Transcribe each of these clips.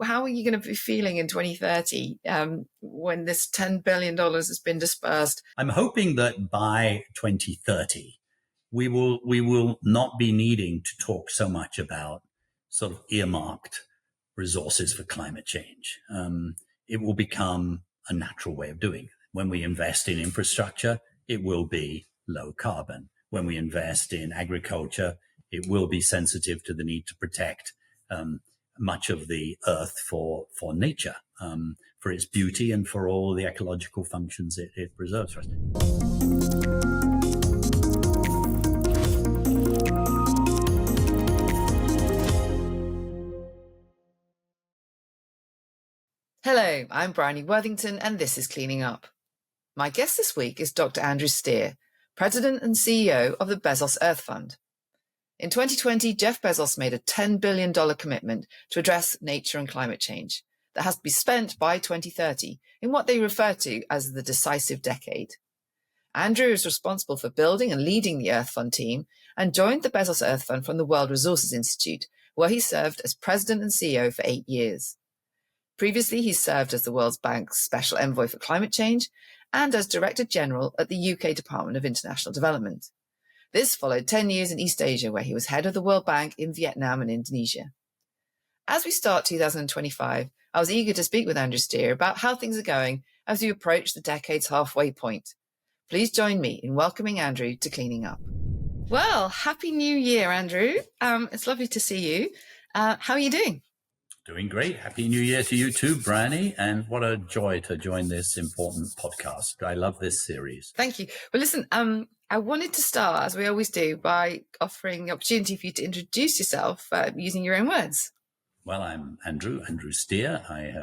How are you going to be feeling in 2030 when this $10 billion has been dispersed? I'm hoping that by 2030, we will not be needing to talk so much about sort of earmarked resources for climate change. It will become a natural way of doing it. When we invest in infrastructure, it will be low carbon. When we invest in agriculture, it will be sensitive to the need to protect much of the earth for nature, for its beauty and for all the ecological functions it preserves for us. Hello, I'm Bryony Worthington, and this is Cleaning Up. My guest this week is Dr. Andrew Steer, President and CEO of the Bezos Earth Fund. In 2020, Jeff Bezos made a $10 billion commitment to address nature and climate change that has to be spent by 2030 in what they refer to as the decisive decade. Andrew is responsible for building and leading the Earth Fund team and joined the Bezos Earth Fund from the World Resources Institute, where he served as president and CEO for 8 years. Previously, he served as the World Bank's Special Envoy for Climate Change and as Director General at the UK Department of International Development. This followed 10 years in East Asia, where he was head of the World Bank in Vietnam and Indonesia. As we start 2025, I was eager to speak with Andrew Steer about how things are going as we approach the decade's halfway point. Please join me in welcoming Andrew to Cleaning Up. Well, Happy New Year, Andrew. It's lovely to see you. How are you doing? Doing great. Happy New Year to you too, Bryony. And what a joy to join this important podcast. I love this series. Thank you. Well, listen, I wanted to start, as we always do, by offering the opportunity for you to introduce yourself using your own words. Well, I'm Andrew Steer. I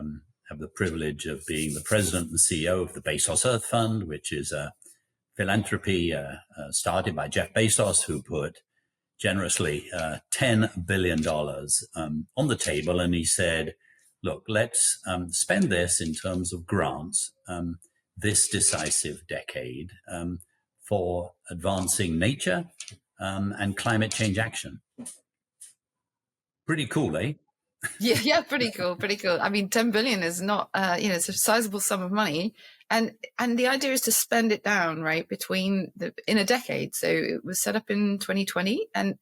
have the privilege of being the president and CEO of the Bezos Earth Fund, which is a philanthropy started by Jeff Bezos, who put generously $10 billion on the table. And he said, look, let's spend this in terms of grants this decisive decade for advancing nature and climate change action. Pretty cool, eh? Yeah, pretty cool. I mean, 10 billion is not, it's a sizable sum of money. And the idea is to spend it down, right, in a decade. So it was set up in 2020. And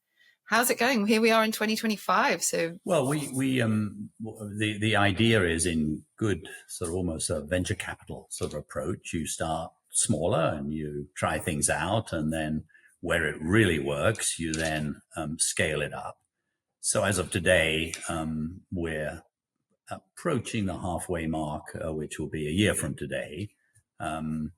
how's it going? Here we are in 2025. So, well, the idea is in good sort of almost a venture capital sort of approach. You start smaller and you try things out, and then where it really works, you then scale it up. So as of today, we're approaching the halfway mark, which will be a year from today. And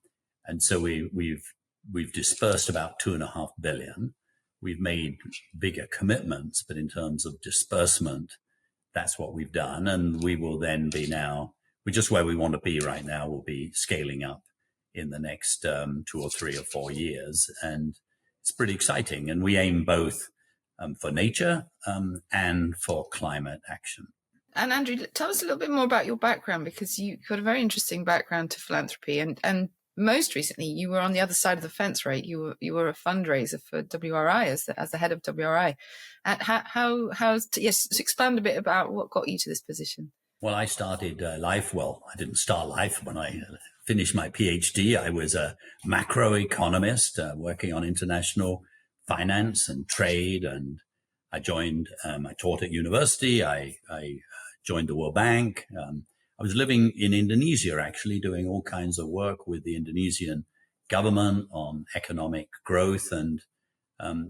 so we've dispersed about $2.5 billion. We've made bigger commitments, but in terms of disbursement, that's what we've done. And we will then we're just where we want to be right now. We'll be scaling up in the next 2 or 3 or 4 years. And it's pretty exciting. And we aim both for nature and for climate action. And Andrew, tell us a little bit more about your background, because you've got a very interesting background to philanthropy. And most recently, you were on the other side of the fence, right? You were a fundraiser for WRI as the head of WRI. And expand a bit about what got you to this position. Well, I started life. Well, I didn't start life when I finished my PhD. I was a macroeconomist working on international finance and trade, and I taught at university. I joined the World Bank. I was living in Indonesia, actually, doing all kinds of work with the Indonesian government on economic growth, and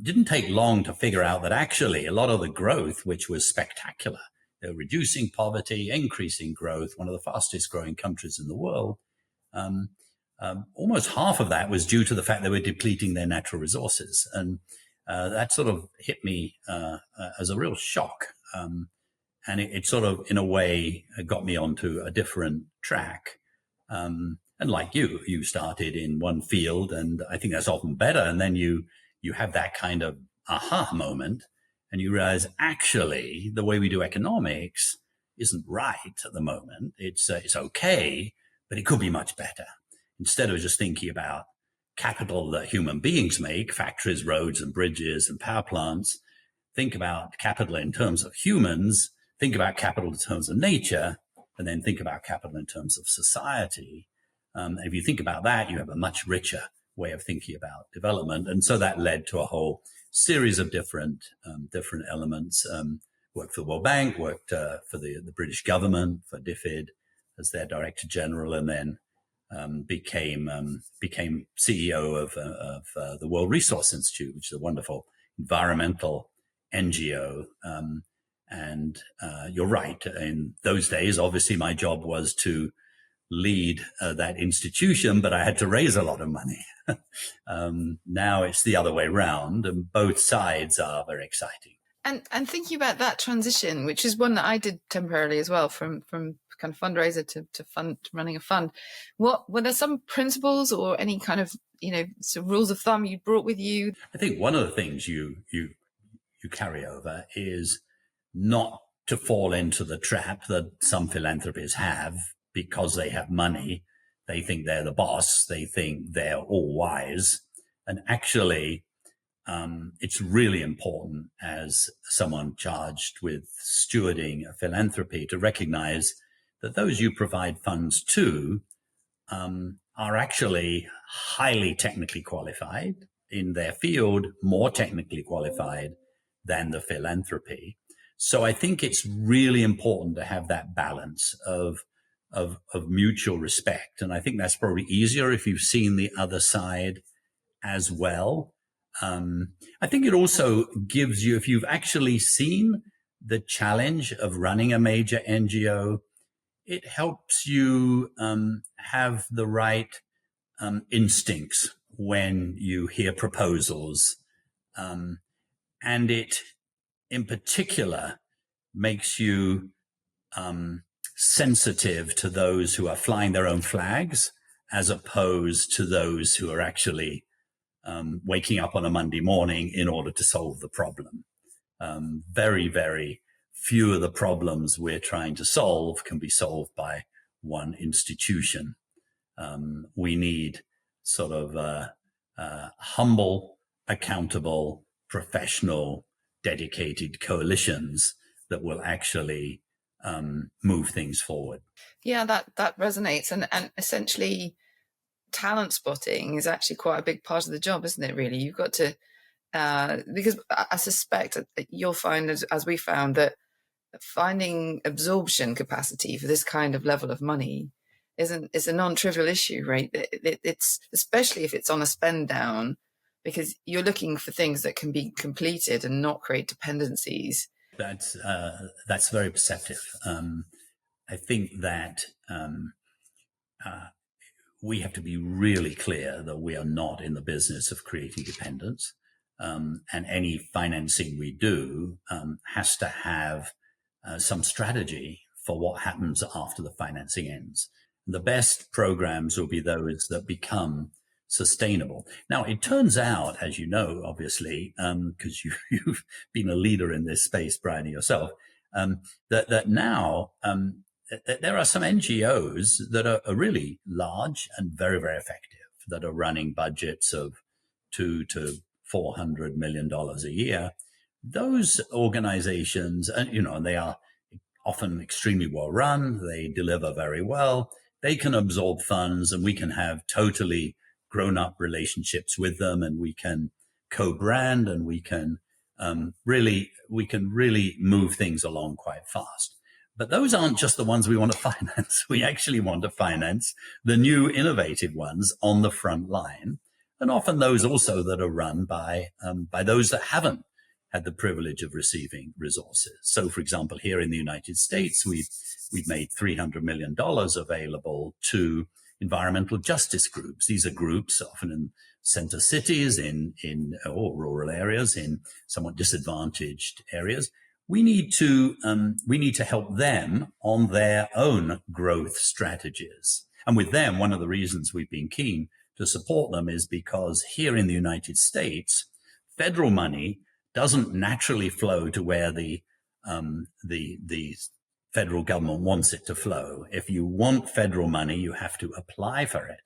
didn't take long to figure out that actually a lot of the growth, which was spectacular, they're reducing poverty, increasing growth, one of the fastest growing countries in the world. Almost half of that was due to the fact they were depleting their natural resources. And that sort of hit me as a real shock. And it sort of, in a way, got me onto a different track. And like you started in one field, and I think that's often better. And then you have that kind of aha moment, and you realize, actually, the way we do economics isn't right at the moment. It's okay, but it could be much better. Instead of just thinking about capital that human beings make, factories, roads and bridges and power plants, think about capital in terms of humans think about capital in terms of nature and then think about capital in terms of society, if you think about that, you have a much richer way of thinking about development. And so that led to a whole series of different elements. Worked for the World Bank, worked for the British government, for DFID as their Director General, and then became CEO of the World Resource Institute, which is a wonderful environmental NGO. And you're right. In those days, obviously, my job was to lead that institution, but I had to raise a lot of money. Now it's the other way around, and both sides are very exciting. And thinking about that transition, which is one that I did temporarily as well, from kind of fundraiser to running a fund. Were there some principles or any kind of sort of rules of thumb you brought with you? I think one of the things you carry over is not to fall into the trap that some philanthropists have because they have money. They think they're the boss. They think they're all wise, and actually. It's really important as someone charged with stewarding a philanthropy to recognize that those you provide funds to are actually highly technically qualified in their field, more technically qualified than the philanthropy. So I think it's really important to have that balance of mutual respect. And I think that's probably easier if you've seen the other side as well. I think it also gives you, if you've actually seen the challenge of running a major NGO, it helps you have the right instincts when you hear proposals. And it, in particular, makes you sensitive to those who are flying their own flags as opposed to those who are actually waking up on a Monday morning in order to solve the problem. Very, very few of the problems we're trying to solve can be solved by one institution. We need sort of humble, accountable, professional, dedicated coalitions that will actually move things forward. Yeah, that resonates. And essentially, talent spotting is actually quite a big part of the job, isn't it, really? You've got to, because I suspect that you'll find, as we found, that finding absorption capacity for this kind of level of money is a non-trivial issue, right? It's especially if it's on a spend down, because you're looking for things that can be completed and not create dependencies. That's very perceptive. I think that we have to be really clear that we are not in the business of creating dependence. And any financing we do has to have some strategy for what happens after the financing ends. The best programs will be those that become sustainable. Now, it turns out, as you know, obviously, because you've been a leader in this space, Bryony, yourself, that now there are some NGOs that are really large and very, very effective, that are running budgets of $200 to $400 million a year. Those organizations, and they are often extremely well run. They deliver very well. They can absorb funds, and we can have totally grown-up relationships with them, and we can co-brand, and we can really move things along quite fast. But those aren't just the ones we want to finance. We actually want to finance the new innovative ones on the front line, and often those also that are run by those that haven't had the privilege of receiving resources. So, for example, here in the United States, we've made $300 million available to environmental justice groups. These are groups often in center cities, in rural areas, in somewhat disadvantaged areas. We need to help them on their own growth strategies. And with them, one of the reasons we've been keen to support them is because here in the United States, federal money doesn't naturally flow to where the federal government wants it to flow. If you want federal money, you have to apply for it.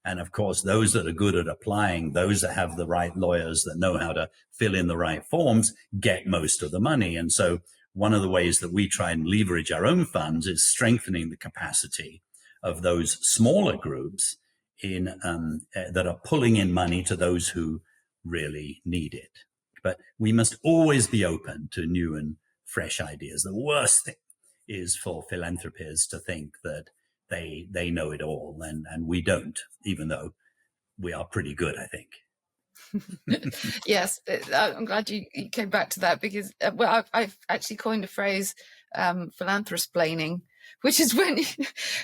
And of course, those that are good at applying, those that have the right lawyers that know how to fill in the right forms, get most of the money. And so one of the ways that we try and leverage our own funds is strengthening the capacity of those smaller groups in that are pulling in money to those who really need it. But we must always be open to new and fresh ideas. The worst thing is for philanthropists to think that they know it all, and we don't, even though we are pretty good, I think. Yes, I'm glad you came back to that, because well, I've actually coined a phrase, philanthroplaining, which is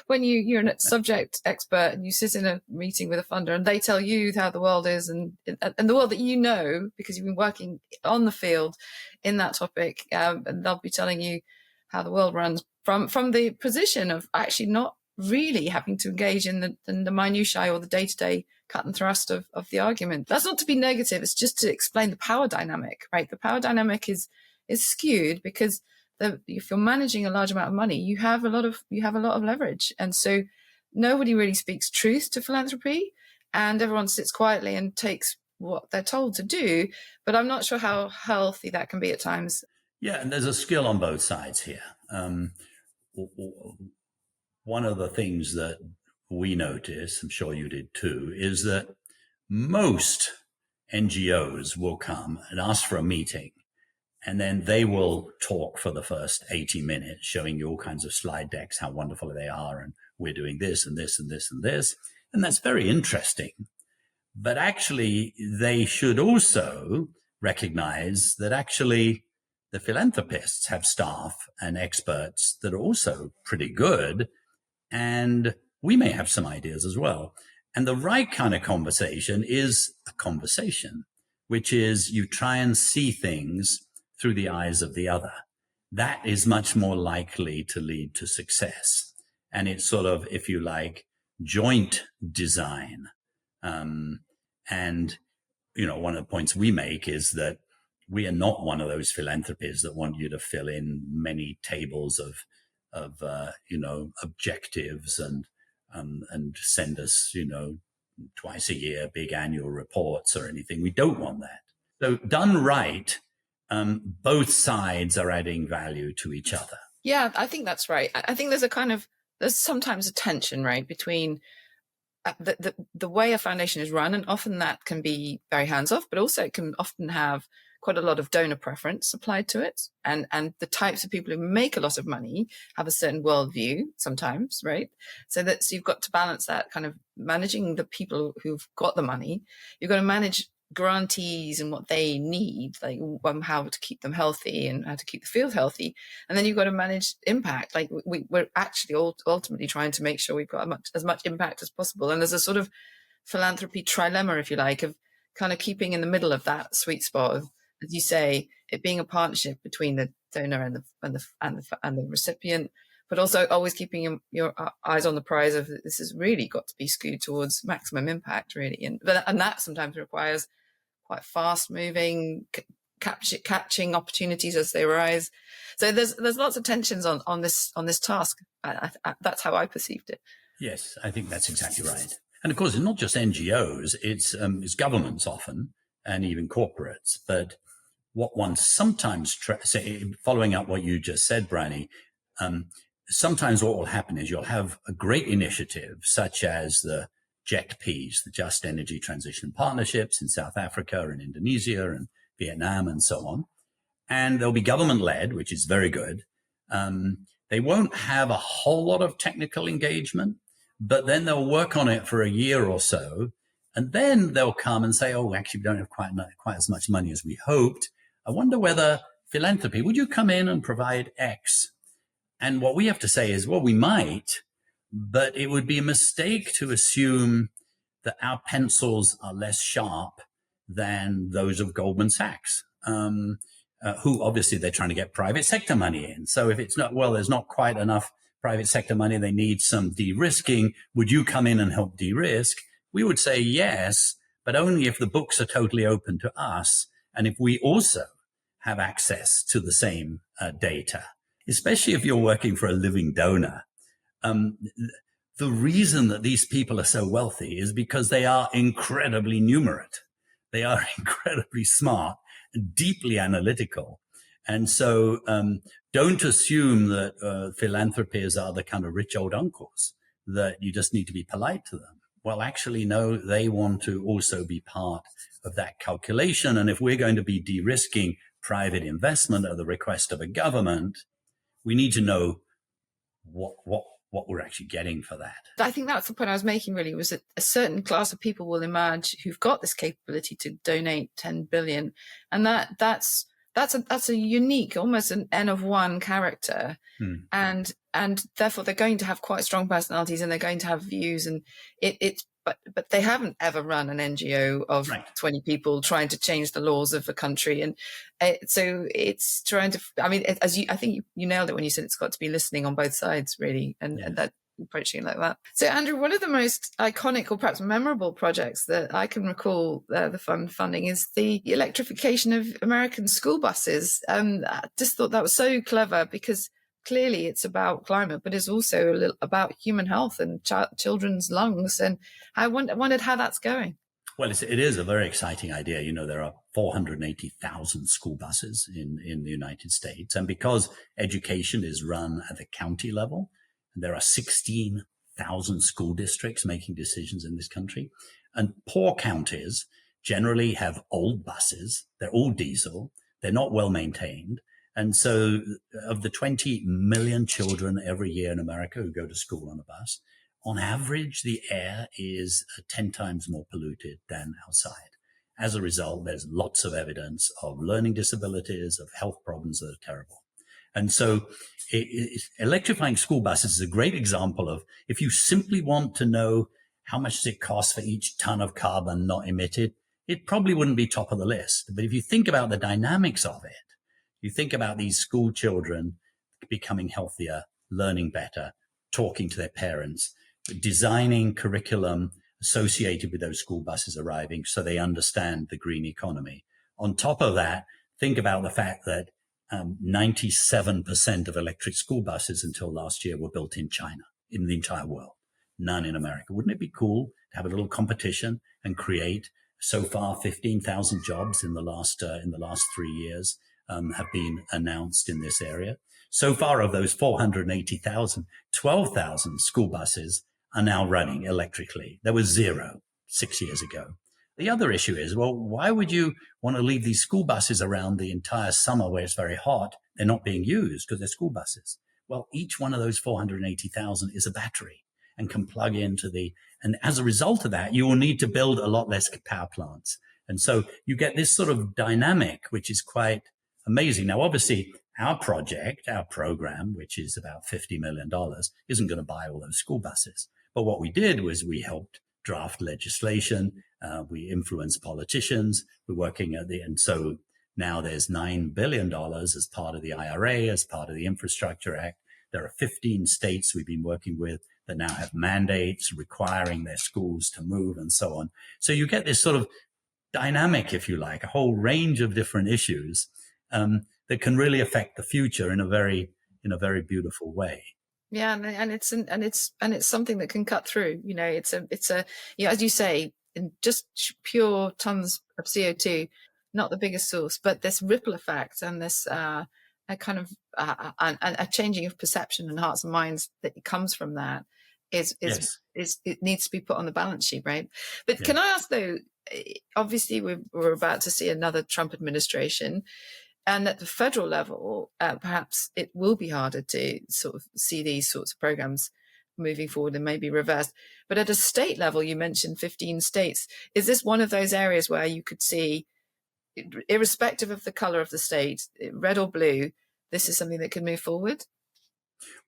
when you're a subject expert and you sit in a meeting with a funder and they tell you how the world is, and the world that you know because you've been working on the field in that topic, and they'll be telling you how the world runs from the position of actually not really having to engage in the minutiae or the day-to-day cut and thrust of the argument. That's not to be negative, it's just to explain the power dynamic, right? The power dynamic is skewed because if you're managing a large amount of money, you have a lot of leverage. And so nobody really speaks truth to philanthropy, and everyone sits quietly and takes what they're told to do. But I'm not sure how healthy that can be at times. Yeah, and there's a skill on both sides here. One of the things that we notice, I'm sure you did too, is that most NGOs will come and ask for a meeting, and then they will talk for the first 80 minutes, showing you all kinds of slide decks, how wonderful they are, and we're doing this and this and this and this. And that's very interesting. But actually, they should also recognize that actually the philanthropists have staff and experts that are also pretty good, and we may have some ideas as well. And the right kind of conversation is a conversation, which is you try and see things through the eyes of the other. That is much more likely to lead to success. And it's sort of, if you like, joint design. And, you know, one of the points we make is that we are not one of those philanthropies that want you to fill in many tables of objectives and send us, twice a year, big annual reports or anything. We don't want that. So done right, both sides are adding value to each other. Yeah, I think that's right. I think there's sometimes a tension, right, between the way a foundation is run, and often that can be very hands-off, but also it can often have quite a lot of donor preference applied to it. And the types of people who make a lot of money have a certain worldview sometimes, right? So you've got to balance that kind of managing the people who've got the money. You've got to manage grantees and what they need, like how to keep them healthy and how to keep the field healthy. And then you've got to manage impact. Like we're actually ultimately trying to make sure we've got as much impact as possible. And there's a sort of philanthropy trilemma, if you like, of kind of keeping in the middle of that sweet spot of, as you say, it being a partnership between the donor and the recipient, but also always keeping your eyes on the prize of this has really got to be skewed towards maximum impact, really. And that sometimes requires quite fast moving, catching opportunities as they arise. So there's lots of tensions on this task. That's how I perceived it. Yes, I think that's exactly right. And of course, it's not just NGOs, it's governments often, and even corporates. But what one sometimes, following up what you just said, Bryony, sometimes what will happen is you'll have a great initiative, such as the JETPs, the Just Energy Transition Partnerships in South Africa and Indonesia and Vietnam and so on. And they'll be government-led, which is very good. They won't have a whole lot of technical engagement, but then they'll work on it for a year or so. And then they'll come and say, oh, actually, we don't have quite as much money as we hoped. I wonder whether philanthropy, would you come in and provide X? And what we have to say is, well, we might, but it would be a mistake to assume that our pencils are less sharp than those of Goldman Sachs, who obviously they're trying to get private sector money in. So if it's not, well, there's not quite enough private sector money, they need some de-risking. Would you come in and help de-risk? We would say yes, but only if the books are totally open to us and if we also have access to the same data, especially if you're working for a living donor. The reason that these people are so wealthy is because they are incredibly numerate. They are incredibly smart, deeply analytical, And so don't assume that philanthropies are the kind of rich old uncles that you just need to be polite to them. Well, actually, no, they want to also be part of that calculation. And if we're going to be de-risking private investment at the request of a government, we need to know what we're actually getting for that. I think that's the point I was making, really, was that a certain class of people will emerge who've got this capability to donate 10 billion. And that's a unique, almost an N of one character. And therefore they're going to have quite strong personalities and they're going to have views, and but they haven't ever run an NGO of 20 people trying to change the laws of a country. And so it's trying to, I mean, I think you nailed it when you said it's got to be listening on both sides, really, and that approaching it like that. So Andrew, one of the most iconic or perhaps memorable projects that I can recall the fund funding is the electrification of American school buses. I just thought that was so clever, because clearly it's about climate, but it's also a little about human health and children's lungs. And I wondered how that's going. Well, it is a very exciting idea. You know, there are 480,000 school buses in the United States. And because education is run at the county level, there are 16,000 school districts making decisions in this country. And poor counties generally have old buses. They're all diesel. They're not well maintained. And so of the 20 million children every year in America who go to school on a bus, on average, the air is 10 times more polluted than outside. As a result, there's lots of evidence of learning disabilities, of health problems that are terrible. And so electrifying school buses is a great example of, if you simply want to know how much does it cost for each ton of carbon not emitted, it probably wouldn't be top of the list. But if you think about the dynamics of it, you think about these school children becoming healthier, learning better, talking to their parents, designing curriculum associated with those school buses arriving so they understand the green economy. On top of that, think about the fact that 97% of electric school buses until last year were built in China, in the entire world, none in America. Wouldn't it be cool to have a little competition and create, so far, 15,000 jobs in the last 3 years? Have been announced in this area. So far, of those 480,000, 12,000 school buses are now running electrically. There was 0 6 years ago. The other issue is, well, why would you want to leave these school buses around the entire summer where it's very hot? They're not being used because they're school buses. Well, each one of those 480,000 is a battery and can plug into and as a result of that, you will need to build a lot less power plants. And so you get this sort of dynamic, which is quite amazing. Now, obviously, our project, our program, which is about $50 million, isn't going to buy all those school buses. But what we did was we helped draft legislation. We influenced politicians. We're working and so now there's $9 billion as part of the IRA, as part of the Infrastructure Act. There are 15 states we've been working with that now have mandates requiring their schools to move and so on. So you get this sort of dynamic, if you like, a whole range of different issues that can really affect the future in a very beautiful way. Yeah, and it's something that can cut through. You know, it's a as you say, in just pure tons of CO2, not the biggest source, but this ripple effect and this a kind of a changing of perception and hearts and minds that comes from that is it needs to be put on the balance sheet, right? But can I ask though? Obviously, we're about to see another Trump administration. And at the federal level, perhaps it will be harder to sort of see these sorts of programs moving forward and maybe reversed. But at a state level, you mentioned 15 states. Is this one of those areas where you could see, irrespective of the color of the state, red or blue, this is something that can move forward?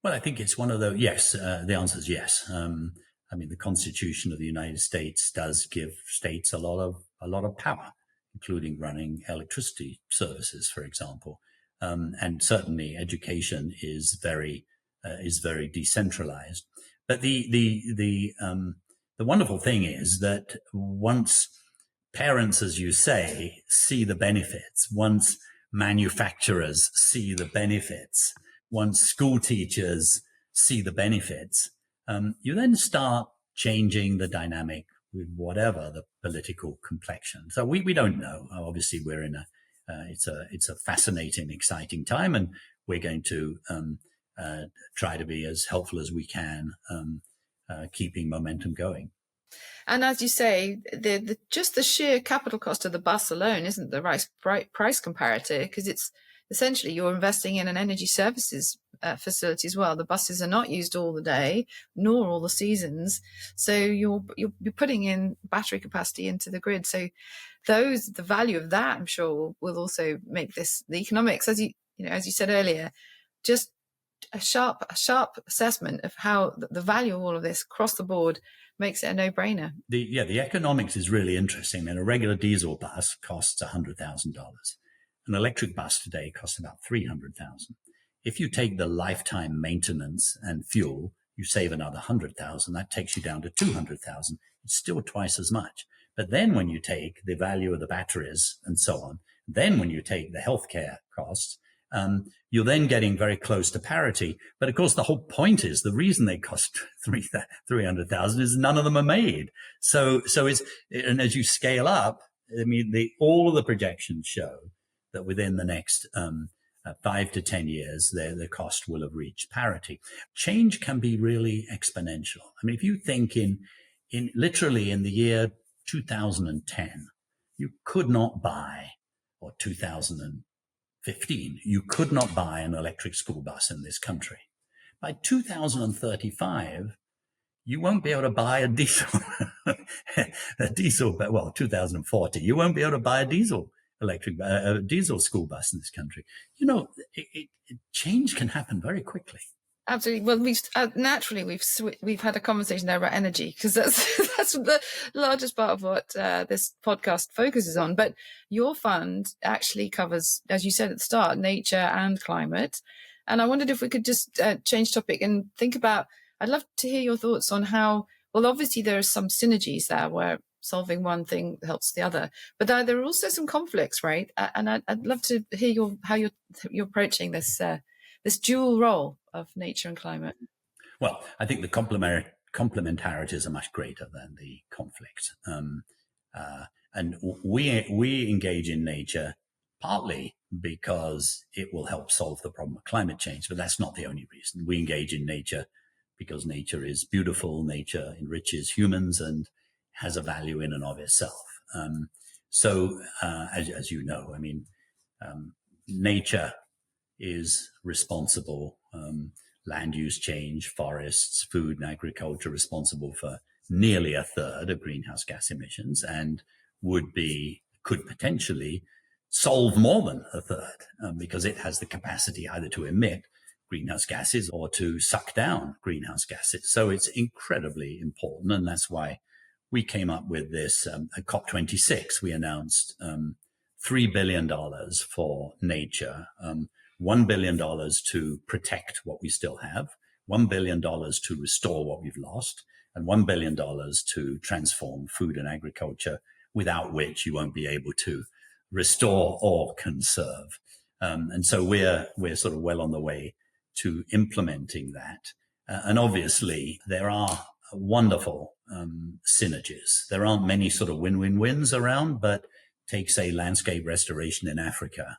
Well, I think it's one of those. Yes, the answer is yes. I mean, the Constitution of the United States does give states a lot of power, including running electricity services, for example. And certainly education is very decentralized. But the wonderful thing is that once parents, as you say, see the benefits, once manufacturers see the benefits, once school teachers see the benefits, you then start changing the dynamic with whatever the political complexion. So we don't know. Obviously, we're in it's a fascinating, exciting time, and we're going to try to be as helpful as we can, keeping momentum going. And as you say, just the sheer capital cost of the bus alone isn't the right price comparator, because it's essentially you're investing in an energy services facility as well. The buses are not used all the day, nor all the seasons, so you're putting in battery capacity into the grid. So the value of that, I'm sure, will also make the economics, as you said earlier, just a sharp assessment of how the value of all of this across the board makes it a no-brainer. The economics is really interesting. I mean, a regular diesel bus costs $100,000. An electric bus today costs about $300,000. If you take the lifetime maintenance and fuel, you save another $100,000. That takes you down to $200,000. It's still twice as much. But then when you take the value of the batteries and so on, then when you take the healthcare costs, you're then getting very close to parity. But of course, the whole point is the reason they cost 300,000 is none of them are made. So and as you scale up, I mean, all of the projections show that within the next 5 to 10 years, the cost will have reached parity. Change can be really exponential. I mean, if you think in literally in the year 2010, you could not buy, or 2015, you could not buy an electric school bus in this country. By 2035, you won't be able to buy a diesel, 2040, you won't be able to buy a diesel school bus in this country. Change can happen very quickly. Absolutely. Well, we've had a conversation there about energy, because that's the largest part of what this podcast focuses on. But your fund actually covers, as you said at the start, nature and climate. And I wondered if we could just change topic and think about. I'd love to hear your thoughts on how. Well, obviously there are some synergies there where solving one thing helps the other, but there are also some conflicts, right? And I'd love to hear how you're approaching this dual role of nature and climate. Well, I think the complementarities are much greater than the conflict. And we engage in nature partly because it will help solve the problem of climate change, but that's not the only reason. We engage in nature because nature is beautiful, nature enriches humans and has a value in and of itself. As you know, I mean, nature is responsible, land use change, forests, food and agriculture, responsible for nearly a third of greenhouse gas emissions, and could potentially solve more than a third, because it has the capacity either to emit greenhouse gases or to suck down greenhouse gases. So it's incredibly important. And that's why we came up with this, at COP26, we announced $3 billion for nature, $1 billion to protect what we still have, $1 billion to restore what we've lost, and $1 billion to transform food and agriculture, without which you won't be able to restore or conserve. And so we're sort of well on the way to implementing that. And obviously there are wonderful synergies. There aren't many sort of win-win-wins around, but take, say, landscape restoration in Africa.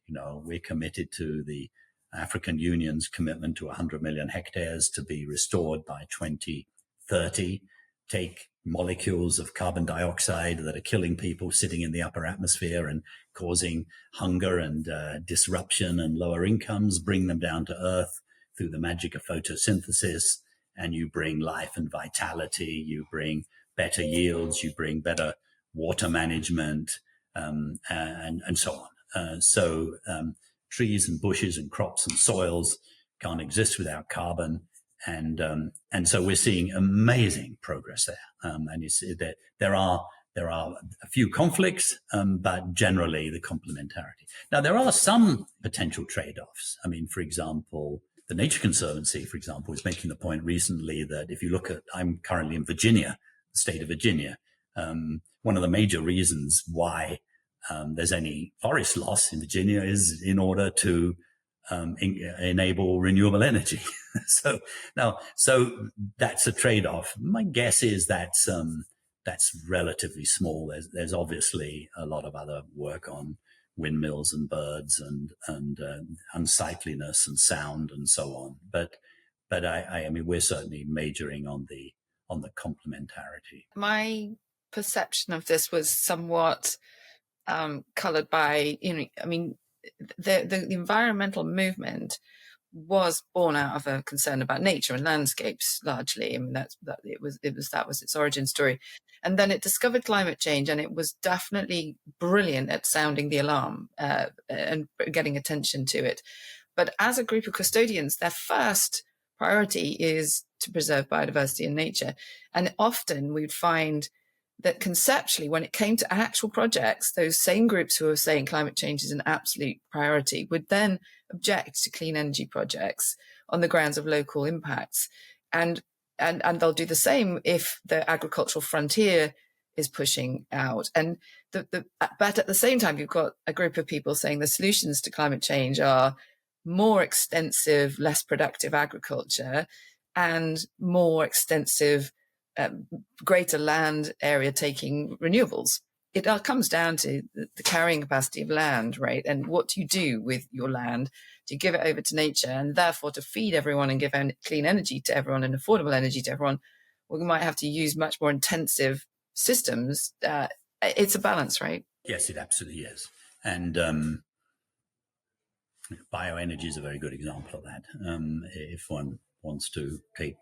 We're committed to the African Union's commitment to 100 million hectares to be restored by 2030. Take molecules of carbon dioxide that are killing people sitting in the upper atmosphere and causing hunger and disruption and lower incomes, bring them down to Earth through the magic of photosynthesis, and you bring life and vitality, you bring better yields, you bring better water management, and so on. Trees and bushes and crops and soils can't exist without carbon. And so we're seeing amazing progress there. And it's that there are a few conflicts, but generally the complementarity. Now, there are some potential trade-offs. I mean, for example, the Nature Conservancy, for example, is making the point recently that if you look at, I'm currently in Virginia, the state of Virginia, one of the major reasons why there's any forest loss in Virginia is in order to enable renewable energy. So that's a trade-off. My guess is that's relatively small. There's obviously a lot of other work on windmills and birds and unsightliness and sound and so on. But I mean, we're certainly majoring on the complementarity. My perception of this was somewhat coloured by, I mean, the environmental movement was born out of a concern about nature and landscapes largely. I mean, that was its origin story. And then it discovered climate change, and it was definitely brilliant at sounding the alarm and getting attention to it. But as a group of custodians, their first priority is to preserve biodiversity and nature. And often we'd find that conceptually, when it came to actual projects, those same groups who are saying climate change is an absolute priority would then object to clean energy projects on the grounds of local impacts. And they'll do the same if the agricultural frontier is pushing out. And but at the same time, you've got a group of people saying the solutions to climate change are more extensive, less productive agriculture and more extensive, greater land area taking renewables. It all comes down to the carrying capacity of land, right? And what do you do with your land? Do you give it over to nature? And therefore, to feed everyone and give clean energy to everyone and affordable energy to everyone, we might have to use much more intensive systems. It's a balance, right? Yes, it absolutely is. And bioenergy is a very good example of that. If one wants to take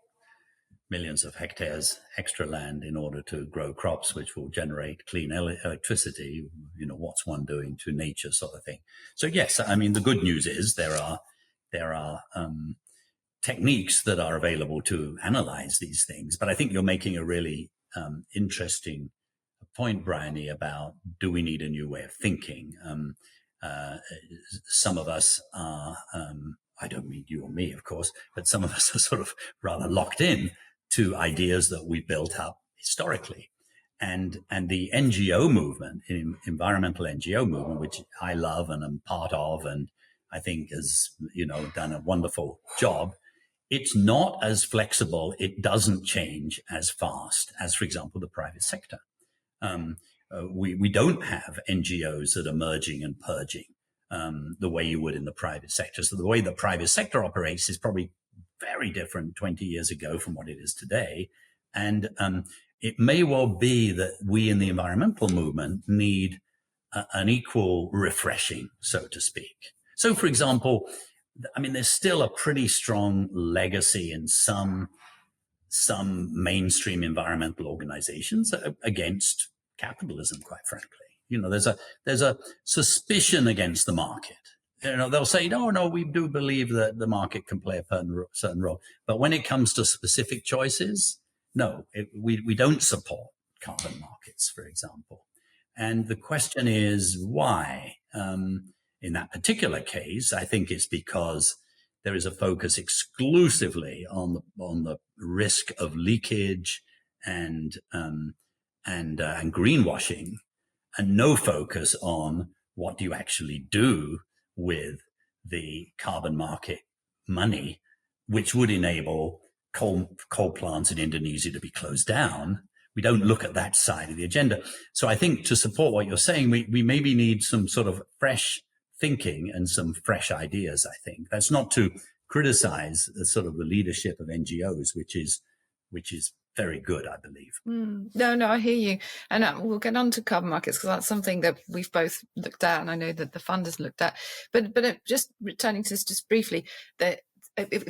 millions of hectares extra land in order to grow crops which will generate clean electricity, what's one doing to nature, sort of thing. So yes, I mean, the good news is there are techniques that are available to analyze these things. But I think you're making a really interesting point, Bryony, about do we need a new way of thinking? Some of us are, I don't mean you or me, of course, but some of us are sort of rather locked in to ideas that we built up historically. And the NGO movement, environmental NGO movement, which I love and am part of, and I think has, done a wonderful job, it's not as flexible. It doesn't change as fast as, for example, the private sector. We don't have NGOs that are merging and purging the way you would in the private sector. So the way the private sector operates is probably very different 20 years ago from what it is today. And it may well be that we in the environmental movement need an equal refreshing, so to speak. So, for example, I mean, there's still a pretty strong legacy in some mainstream environmental organizations against capitalism, quite frankly. There's a suspicion against the market. They'll say, no, we do believe that the market can play a certain role. But when it comes to specific choices, no, we don't support carbon markets, for example. And the question is why? In that particular case, I think it's because there is a focus exclusively on the risk of leakage and greenwashing, and no focus on what do you actually do with the carbon market money, which would enable coal plants in Indonesia to be closed down. We don't look at that side of the agenda. So I think to support what you're saying, we maybe need some sort of fresh thinking and some fresh ideas, I think. That's not to criticize the sort of the leadership of NGOs, which is very good, I believe. No, I hear you. And we'll get on to carbon markets because that's something that we've both looked at, and I know that the fund has looked at. But just returning to this just briefly, that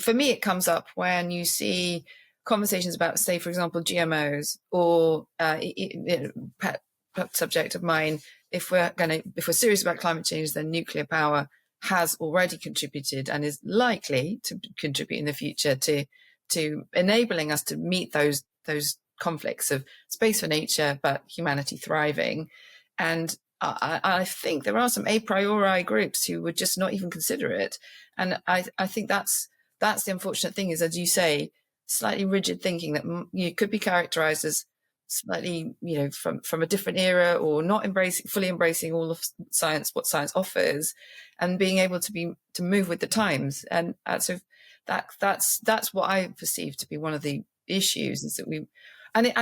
for me, it comes up when you see conversations about, say, for example, GMOs or pet subject of mine. If we're serious about climate change, then nuclear power has already contributed and is likely to contribute in the future to enabling us to meet those conflicts of space for nature, but humanity thriving. And I think there are some a priori groups who would just not even consider it. And I think that's the unfortunate thing is, as you say, slightly rigid thinking that could be characterized as slightly, from a different era, or not fully embracing all of science, what science offers, and being able to move with the times. And so that's what I perceive to be one of the issues, is that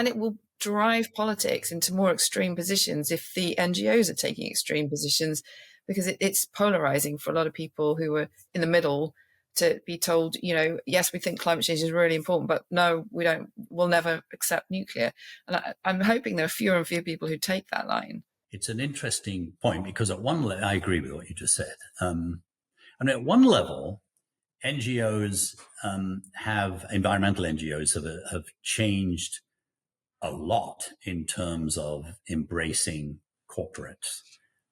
it will drive politics into more extreme positions if the NGOs are taking extreme positions, because it's polarizing for a lot of people who are in the middle to be told, yes, we think climate change is really important, but no, we'll never accept nuclear. And I'm hoping there are fewer and fewer people who take that line. It's an interesting point because at one level, I agree with what you just said. And at one level, NGOs environmental NGOs have changed a lot in terms of embracing corporates.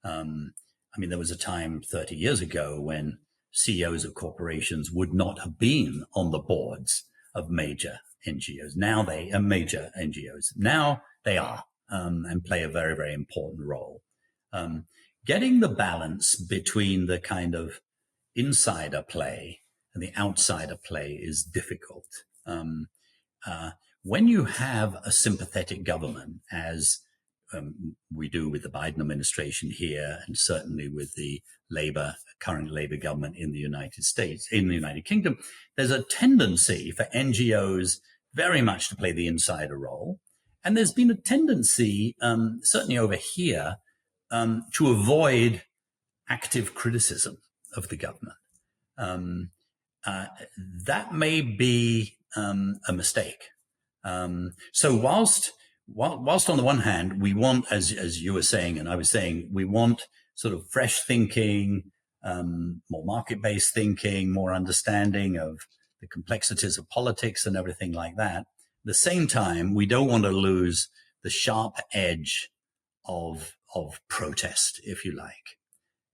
There was a time 30 years ago when CEOs of corporations would not have been on the boards of major NGOs. Now they are major NGOs. Now they are and play a very, very important role. Getting the balance between the kind of insider play and the outsider play is difficult. When you have a sympathetic government, as we do with the Biden administration here, and certainly with the current Labour government in the United States, in the United Kingdom, there's a tendency for NGOs very much to play the insider role. And there's been a tendency, certainly over here, to avoid active criticism of the government. That may be a mistake. So whilst on the one hand, we want, as you were saying, and I was saying, we want sort of fresh thinking, more market-based thinking, more understanding of the complexities of politics and everything like that. At the same time, we don't want to lose the sharp edge of protest, if you like.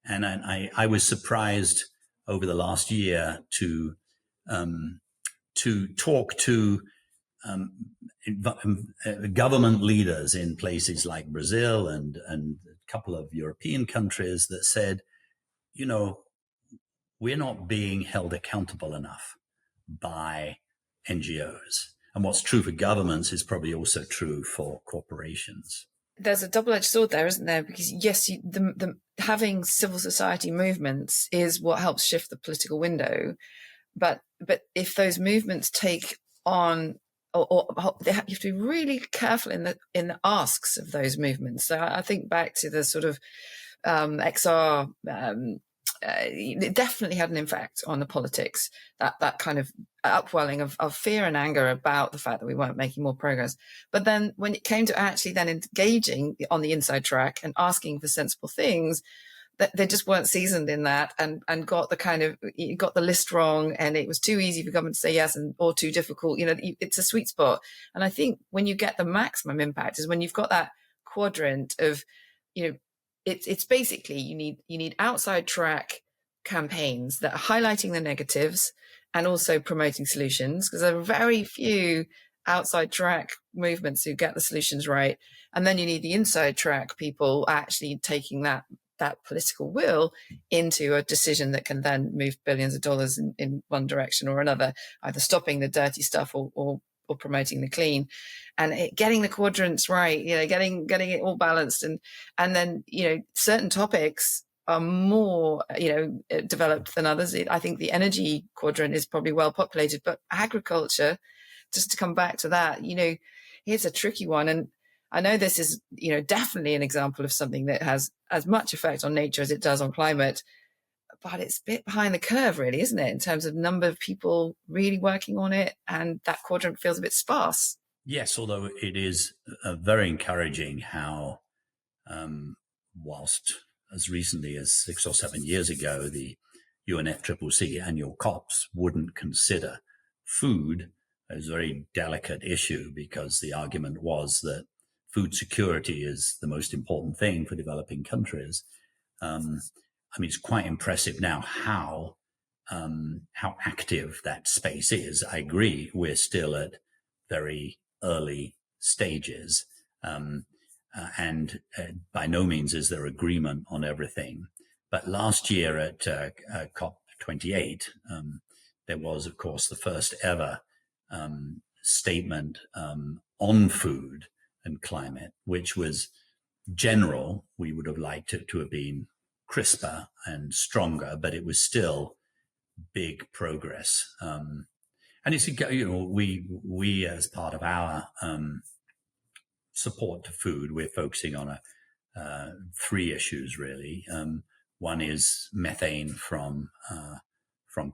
And I was surprised over the last year to talk to government leaders in places like Brazil and a couple of European countries that said, we're not being held accountable enough by NGOs. And what's true for governments is probably also true for corporations. There's a double-edged sword there, isn't there? Because yes, having civil society movements is what helps shift the political window. But if those movements take on, or you have to be really careful in the asks of those movements. So I think back to the sort of XR. It definitely had an impact on the politics, that kind of upwelling of fear and anger about the fact that we weren't making more progress. But then when it came to actually then engaging on the inside track and asking for sensible things, that they just weren't seasoned in that and got the list wrong, and it was too easy for government to say yes or too difficult. It's a sweet spot. And I think when you get the maximum impact is when you've got that quadrant of, it's basically you need outside track campaigns that are highlighting the negatives and also promoting solutions, because there are very few outside track movements who get the solutions right. And then you need the inside track people actually taking that political will into a decision that can then move billions of dollars in one direction or another, either stopping the dirty stuff or promoting the clean, and getting the quadrants right, getting it all balanced. And then, certain topics are more, developed than others. I think the energy quadrant is probably well populated, but agriculture, just to come back to that, here's a tricky one. And I know this is, definitely an example of something that has as much effect on nature as it does on climate, but it's a bit behind the curve, really, isn't it, in terms of number of people really working on it, and that quadrant feels a bit sparse. Yes, although it is very encouraging how, whilst as recently as 6 or 7 years ago, the UNFCCC annual COPs wouldn't consider food as a very delicate issue, because the argument was that food security is the most important thing for developing countries. It's quite impressive now how active that space is. I agree, we're still at very early stages, and by no means is there agreement on everything. But last year at COP28, there was, of course, the first ever statement on food and climate, which was general. We would have liked it to have been crisper and stronger, but it was still big progress. And it's, we as part of our support to food, we're focusing on 3 issues really. One is methane from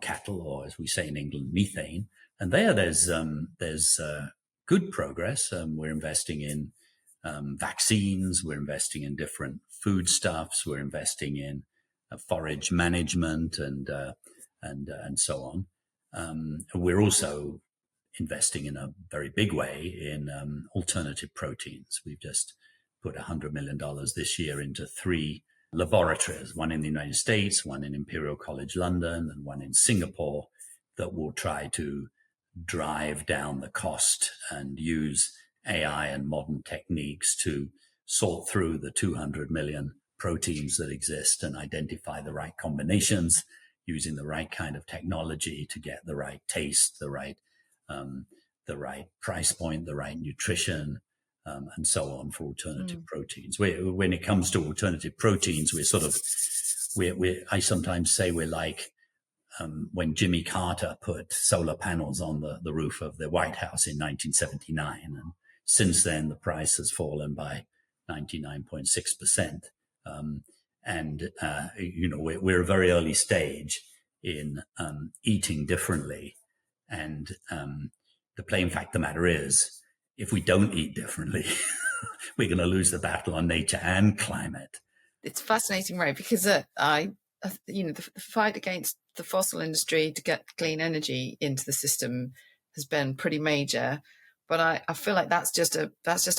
cattle, or as we say in England, methane. And there's good progress. We're investing in vaccines. We're investing in different foodstuffs. We're investing in forage management and so on. We're also investing in a very big way in alternative proteins. We've just put $100 million this year into 3 laboratories, one in the United States, one in Imperial College London, and one in Singapore, that will try to drive down the cost and use AI and modern techniques to sort through the 200 million proteins that exist and identify the right combinations using the right kind of technology to get the right taste, the right price point, the right nutrition, and so on for alternative proteins. When it comes to alternative proteins, I sometimes say we're like when Jimmy Carter put solar panels on the roof of the White House in 1979. And since then, the price has fallen by 99.6%. We're a very early stage in eating differently. And the plain fact of the matter is, if we don't eat differently, we're going to lose the battle on nature and climate. It's fascinating, right? Because the fight against the fossil industry to get clean energy into the system has been pretty major. But I feel like that's just a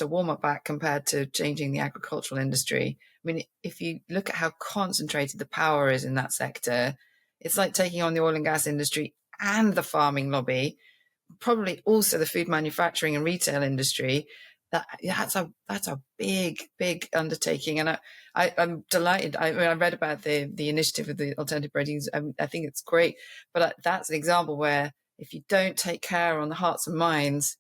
warm-up act compared to changing the agricultural industry. I mean, if you look at how concentrated the power is in that sector, it's like taking on the oil and gas industry and the farming lobby, probably also the food manufacturing and retail industry. That's a big undertaking, and I'm delighted. I read about the initiative of the alternative proteins. I think it's great, but that's an example where if you don't take care on the hearts and minds,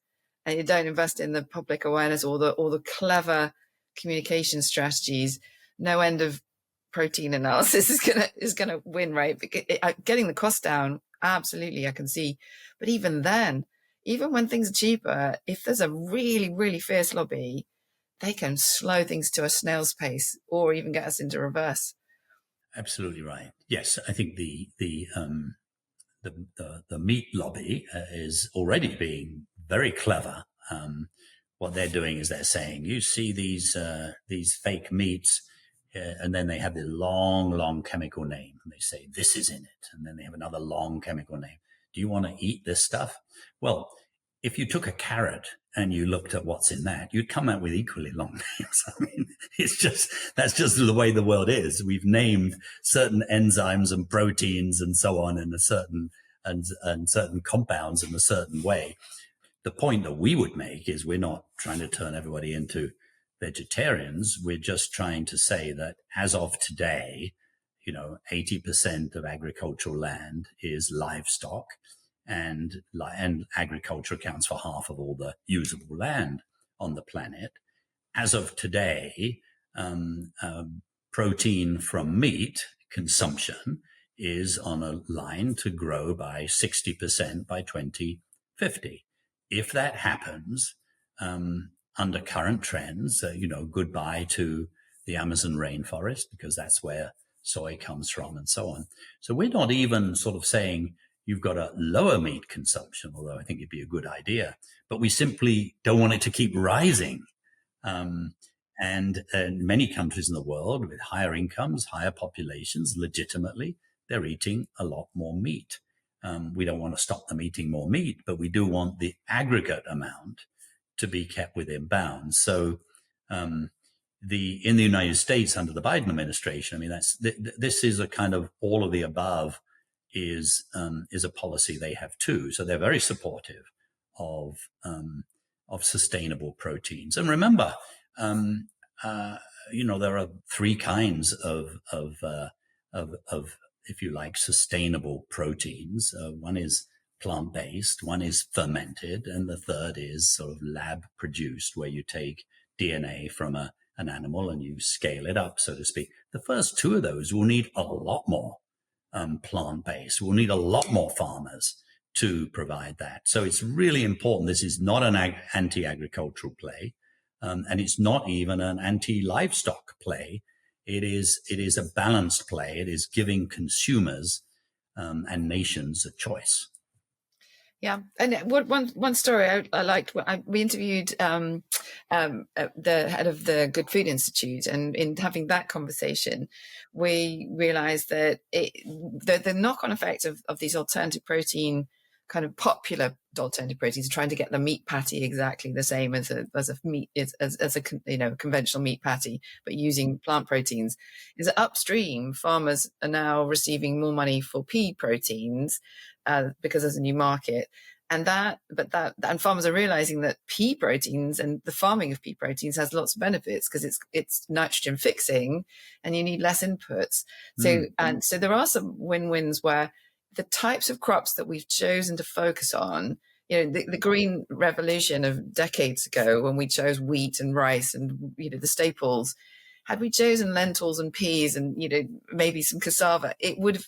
and you don't invest in the public awareness or the clever communication strategies, no end of protein analysis is gonna win, right? Because getting the cost down, absolutely, I can see, but even then. Even when things are cheaper, if there's a really, really fierce lobby, they can slow things to a snail's pace or even get us into reverse. Absolutely right. Yes, I think the meat lobby is already being very clever. What they're doing is they're saying, you see these fake meats, and then they have the long chemical name, and they say this is in it, and then they have another long chemical name. Do you want to eat this stuff? Well, if you took a carrot and you looked at what's in that, you'd come out with equally long names. I mean, that's just the way the world is. We've named certain enzymes and proteins and so on in a certain and certain compounds in a certain way. The point that we would make is we're not trying to turn everybody into vegetarians. We're just trying to say that as of today, 80% of agricultural land is livestock, and agriculture accounts for half of all the usable land on the planet. As of today, protein from meat consumption is on a line to grow by 60% by 2050. If that happens, under current trends, goodbye to the Amazon rainforest, because that's where soy comes from and so on. So we're not even sort of saying you've got to lower meat consumption, although I think it'd be a good idea, but we simply don't want it to keep rising. And in many countries in the world with higher incomes, higher populations, legitimately, they're eating a lot more meat. We don't want to stop them eating more meat, but we do want the aggregate amount to be kept within bounds. So in the United States under the Biden administration, I mean, this is a kind of all of the above is a policy they have too. So they're very supportive of sustainable proteins. And remember, there are 3 kinds of if you like, sustainable proteins. One is plant-based, one is fermented, and the third is sort of lab-produced, where you take DNA from an animal and you scale it up, so to speak. The first 2 of those will need a lot more plant-based. We'll need a lot more farmers to provide that. So it's really important. This is not an anti-agricultural play, and it's not even an anti-livestock play. It is a balanced play. It is giving consumers and nations a choice. Yeah, and one story I liked. We interviewed the head of the Good Food Institute, and in having that conversation, we realised that the knock-on effect of these alternative protein, kind of popular alternative proteins, trying to get the meat patty exactly the same as a meat as a conventional meat patty, but using plant proteins, is that upstream farmers are now receiving more money for pea proteins because there's a new market. And farmers are realizing that pea proteins and the farming of pea proteins has lots of benefits because it's nitrogen fixing and you need less inputs. So there are some win-wins where the types of crops that we've chosen to focus on, the green revolution of decades ago, when we chose wheat and rice and the staples, had we chosen lentils and peas and maybe some cassava, it would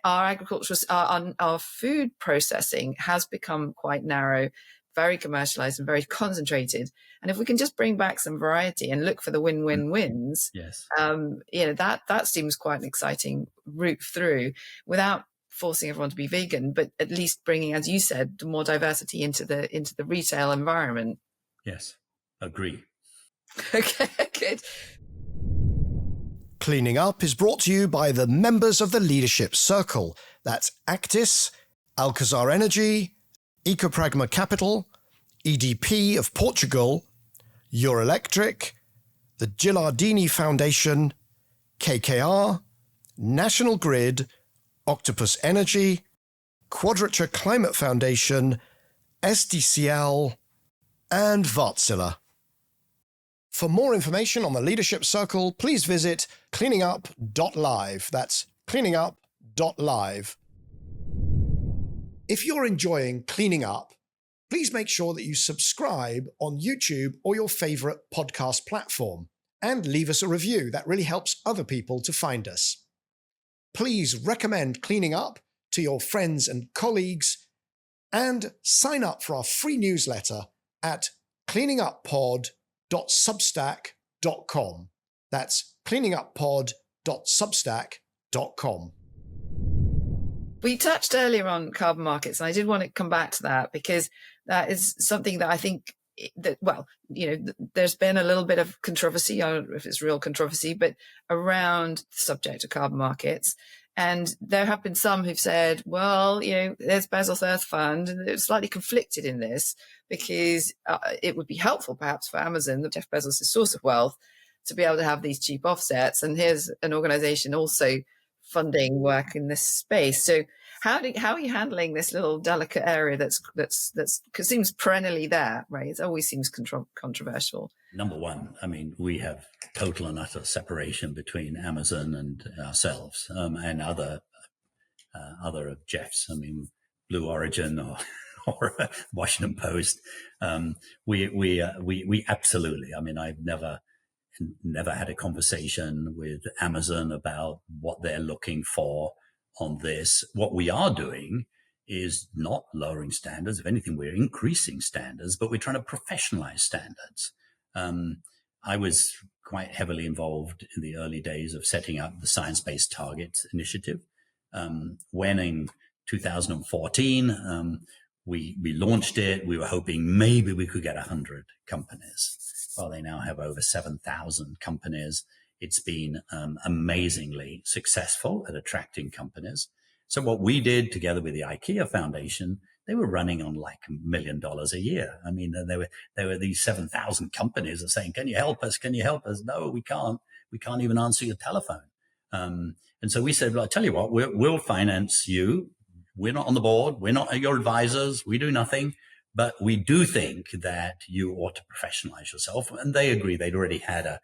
our agricultural, our food processing has become quite narrow, very commercialized and very concentrated. And if we can just bring back some variety and look for the win-win-wins, yes, that seems quite an exciting route through, without forcing everyone to be vegan, but at least bringing, as you said, more diversity into the retail environment. Yes, agree. Okay, good. Cleaning Up is brought to you by the members of the Leadership Circle. That's Actis, Alcazar Energy, Ecopragma Capital, EDP of Portugal, Euroelectric, the Gilardini Foundation, KKR, National Grid, Octopus Energy, Quadrature Climate Foundation, SDCL, and Wärtsilä. For more information on the Leadership Circle, please visit cleaningup.live. That's cleaningup.live. If you're enjoying Cleaning Up, please make sure that you subscribe on YouTube or your favorite podcast platform and leave us a review. That really helps other people to find us. Please recommend Cleaning Up to your friends and colleagues and sign up for our free newsletter at cleaninguppod.substack.com. That's cleaninguppod.substack.com. We touched earlier on carbon markets, and I did want to come back to that because that is something that I think that, there's been a little bit of controversy, I don't know if it's real controversy, but around the subject of carbon markets. And there have been some who've said, well, there's Bezos Earth Fund, and they're slightly conflicted in this because it would be helpful perhaps for Amazon, Jeff Bezos' source of wealth, to be able to have these cheap offsets. And here's an organization also funding work in this space. So how are you handling this little delicate area that's cause seems perennially there, right? It always seems controversial. Number one, we have total and utter separation between Amazon and ourselves, and other of Jeff's. Blue Origin or Washington Post. We absolutely. I've never had a conversation with Amazon about what they're looking for on this. What we are doing is not lowering standards. If anything, we're increasing standards, but we're trying to professionalize standards. I was quite heavily involved in the early days of setting up the Science Based Targets Initiative. When in 2014, we launched it, we were hoping maybe we could get 100 companies. Well, they now have over 7,000 companies. It's been amazingly successful at attracting companies. So what we did together with the IKEA Foundation, they were running on like $1 million a year. There were these 7,000 companies are saying, can you help us? Can you help us? No, we can't. We can't even answer your telephone. And so we said, well, I'll tell you what, we'll finance you. We're not on the board. We're not your advisors. We do nothing. But we do think that you ought to professionalize yourself. And they agree. They'd already had a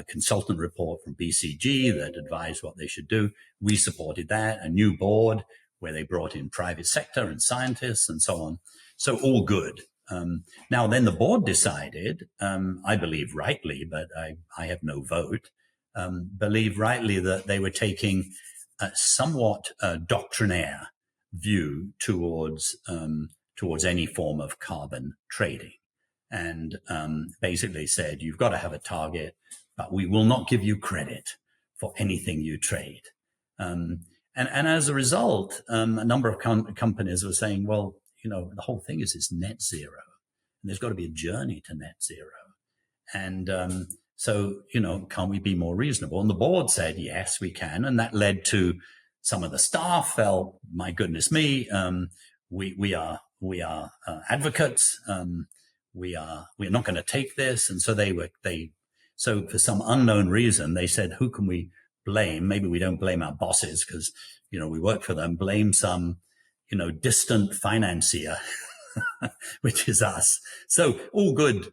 consultant report from BCG that advised what they should do. We supported that, a new board where they brought in private sector and scientists and so on. So all good. Now, then the board decided, I believe rightly, but I have no vote, believe rightly that they were taking a somewhat doctrinaire view towards any form of carbon trading. and basically said, you've got to have a target, but we will not give you credit for anything you trade. And as a result, a number of companies were saying, well, the whole thing is net zero. And there's got to be a journey to net zero. And so, can't we be more reasonable? And the board said, yes, we can. And that led to some of the staff felt, my goodness me, we are advocates. We're not going to take this. And so so for some unknown reason, they said, who can we blame? Maybe we don't blame our bosses because, we work for them, blame some, distant financier, which is us. So all good,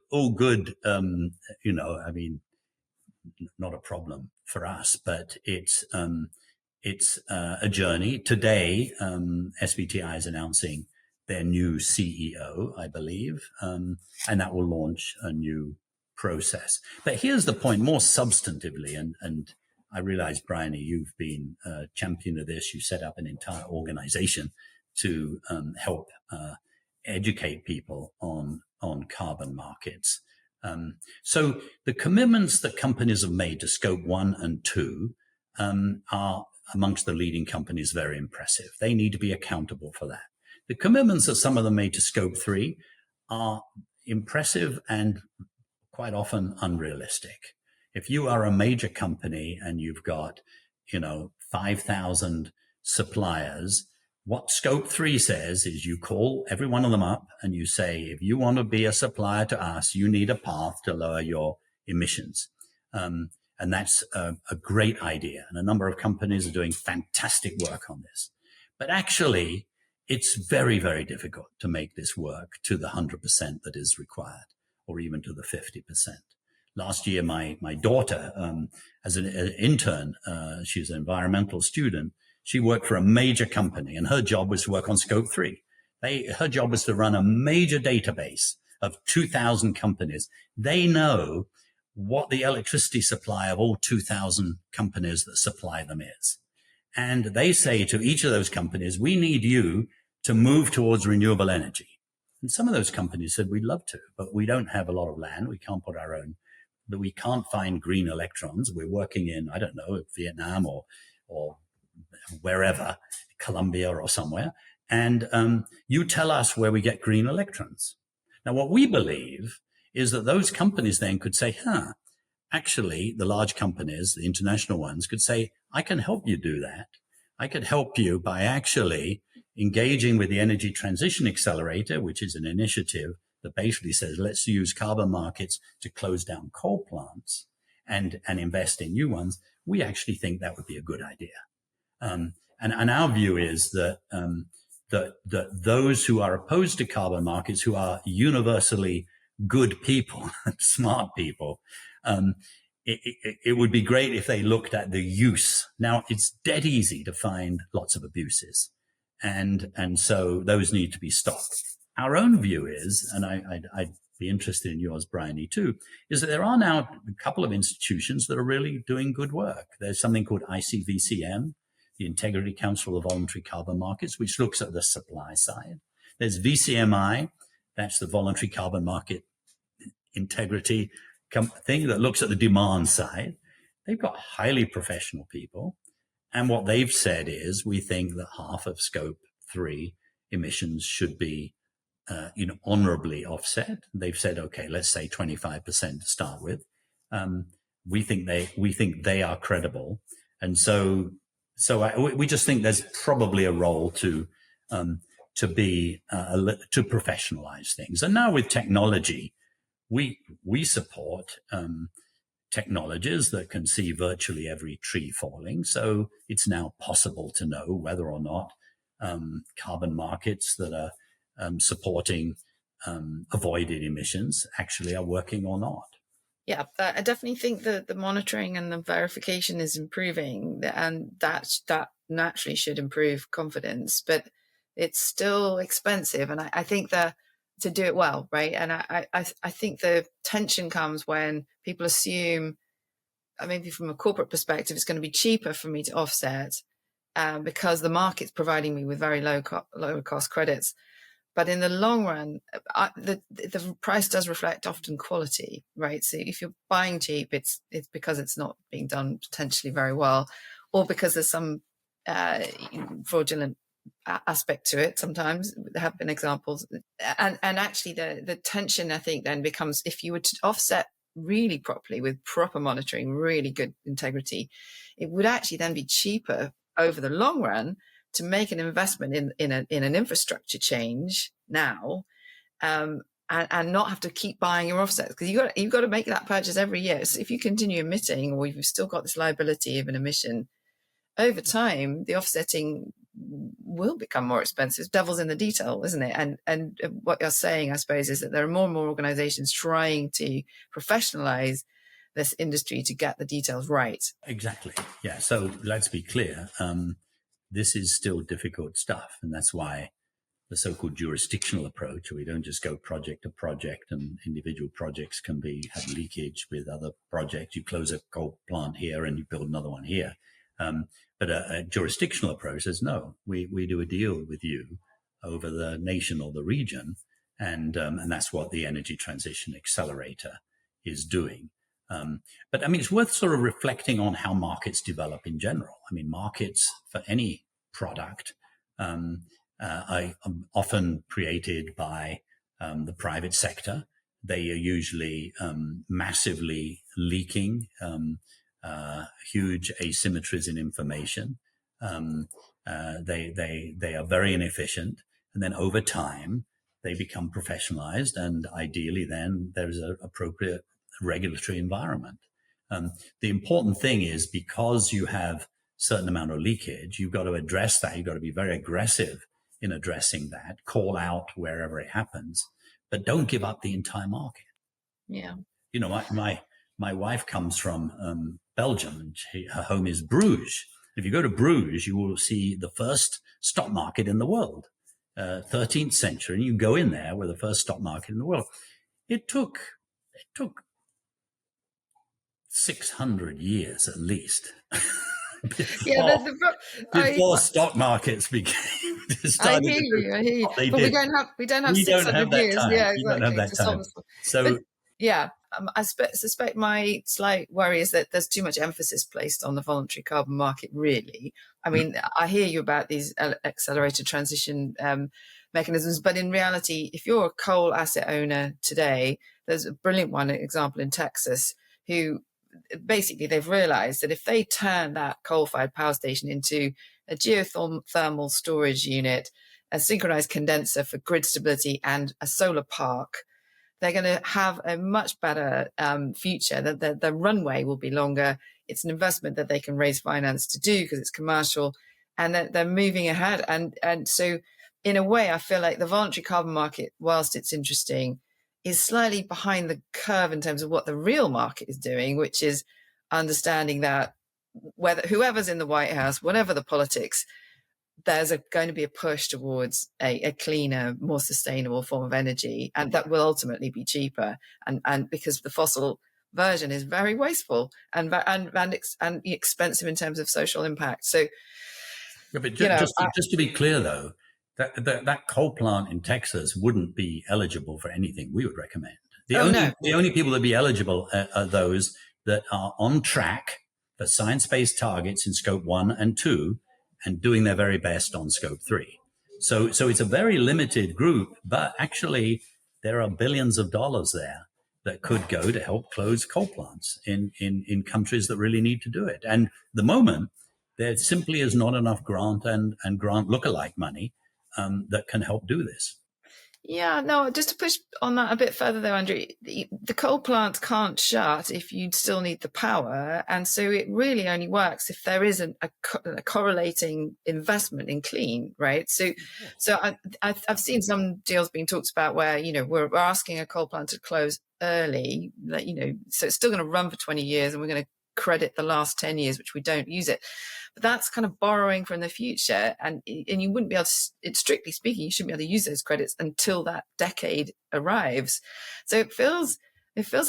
not a problem for us, but it's a journey. Today, SBTI is announcing their new CEO, I believe, and that will launch a new process. But here's the point, more substantively, and I realize, Bryony, you've been a champion of this. You set up an entire organization to help educate people on carbon markets. So the commitments that companies have made to scope 1 and 2 are amongst the leading companies very impressive. They need to be accountable for that. The commitments that some of them made to scope 3 are impressive and quite often unrealistic. If you are a major company and you've got, 5,000 suppliers, what scope 3 says is you call every one of them up and you say, if you want to be a supplier to us, you need a path to lower your emissions. And that's a great idea. And a number of companies are doing fantastic work on this. But actually, it's very, very difficult to make this work to the 100% that is required, or even to the 50%. Last year, my daughter, as an intern, she's an environmental student. She worked for a major company, and her job was to work on scope 3. Her job was to run a major database of 2,000 companies. They know what the electricity supply of all 2,000 companies that supply them is. And they say to each of those companies, we need you to move towards renewable energy. And some of those companies said, we'd love to, but we don't have a lot of land. We can't put our own, but we can't find green electrons. We're working in, I don't know, Vietnam or wherever, Colombia or somewhere. And you tell us where we get green electrons. Now, what we believe is that those companies then could say, actually, the large companies, the international ones, could say, I can help you do that. I could help you by actually engaging with the Energy Transition Accelerator, which is an initiative that basically says, let's use carbon markets to close down coal plants and invest in new ones. We actually think that would be a good idea. And our view is that those who are opposed to carbon markets, who are universally good people, smart people, it would be great if they looked at the use. Now, it's dead easy to find lots of abuses, and so those need to be stopped. Our own view is, and I'd be interested in yours, Bryony, too, is that there are now a couple of institutions that are really doing good work. There's something called ICVCM, the Integrity Council of Voluntary Carbon Markets, which looks at the supply side. There's VCMI, that's the Voluntary Carbon Market Integrity thing that looks at the demand side. They've got highly professional people. And what they've said is, we think that half of scope 3 emissions should be, honorably offset. They've said, okay, let's say 25% to start with. We think they are credible. And so we just think there's probably a role to professionalize things. And now with technology, we support technologies that can see virtually every tree falling. So it's now possible to know whether or not carbon markets that are supporting avoided emissions actually are working or not. Yeah, I definitely think that the monitoring and the verification is improving, and that naturally should improve confidence, but it's still expensive. And I think that to do it well, right? And I think the tension comes when people assume, maybe from a corporate perspective, it's going to be cheaper for me to offset because the market's providing me with very low cost credits. But in the long run, the price does reflect often quality, right? So if you're buying cheap, it's because it's not being done potentially very well, or because there's some fraudulent aspect to it. Sometimes there have been examples, and actually the tension, I think, then becomes, if you were to offset really properly with proper monitoring, really good integrity, it would actually then be cheaper over the long run to make an investment in an infrastructure change now, and not have to keep buying your offsets, because you've got to make that purchase every year. So if you continue emitting, or you've still got this liability of an emission, over time the offsetting will become more expensive. Devil's in the detail, isn't it? And what you're saying, I suppose, is that there are more and more organizations trying to professionalize this industry to get the details right. Exactly. Yeah. So let's be clear. This is still difficult stuff. And that's why the so-called jurisdictional approach, where we don't just go project to project, and individual projects can have leakage with other projects. You close a coal plant here and you build another one here. But a jurisdictional approach says, no, we do a deal with you over the nation or the region. And that's what the Energy Transition Accelerator is doing. But I mean, it's worth sort of reflecting on how markets develop in general. I mean, markets for any product are often created by the private sector. They are usually massively leaking, huge asymmetries in information. They are very inefficient, and then over time they become professionalized, and ideally then there's an appropriate regulatory environment. The important thing is, because you have a certain amount of leakage, you've got to address that. You've got to be very aggressive in addressing that, call out wherever it happens, but don't give up the entire market. Yeah. You know, my wife comes from Belgium, and her home is Bruges. If you go to Bruges, you will see the first stock market in the world, 13th century. And you go in there with the first stock market in the world. It took 600 years at least before stock markets became. I hear you. But we don't have 600 years. Time. Yeah, exactly. Don't have that time. So, but, yeah, I suspect my slight worry is that there's too much emphasis placed on the voluntary carbon market, really. I mean, I hear you about these accelerated transition mechanisms, but in reality, if you're a coal asset owner today, there's a brilliant example in Texas, who basically they've realized that if they turn that coal-fired power station into a geothermal storage unit, a synchronized condenser for grid stability, and a solar park, they're going to have a much better future. The runway will be longer. It's an investment that they can raise finance to do because it's commercial, and they're moving ahead. And so in a way, I feel like the voluntary carbon market, whilst it's interesting, is slightly behind the curve in terms of what the real market is doing, which is understanding that whoever's in the White House, whatever the politics, there's going to be a push towards a cleaner, more sustainable form of energy, and that will ultimately be cheaper. And because the fossil version is very wasteful and expensive in terms of social impact. So, yeah, but just to be clear, though, that coal plant in Texas wouldn't be eligible for anything we would recommend. The only people that be eligible are those that are on track for science-based targets in scope 1 and 2 and doing their very best on scope 3. So it's a very limited group, but actually there are billions of dollars there that could go to help close coal plants in countries that really need to do it. And at the moment, there simply is not enough grant and grant lookalike money that can help do this. Yeah, no, just to push on that a bit further though, Andrew, the coal plant can't shut if you still need the power. And so it really only works if there is a correlating investment in clean, right? So I've seen some deals being talked about where, we're asking a coal plant to close early, so it's still going to run for 20 years and we're going to credit the last 10 years, which we don't use it. But that's kind of borrowing from the future, and you wouldn't be able to, strictly speaking, you shouldn't be able to use those credits until that decade arrives. So it feels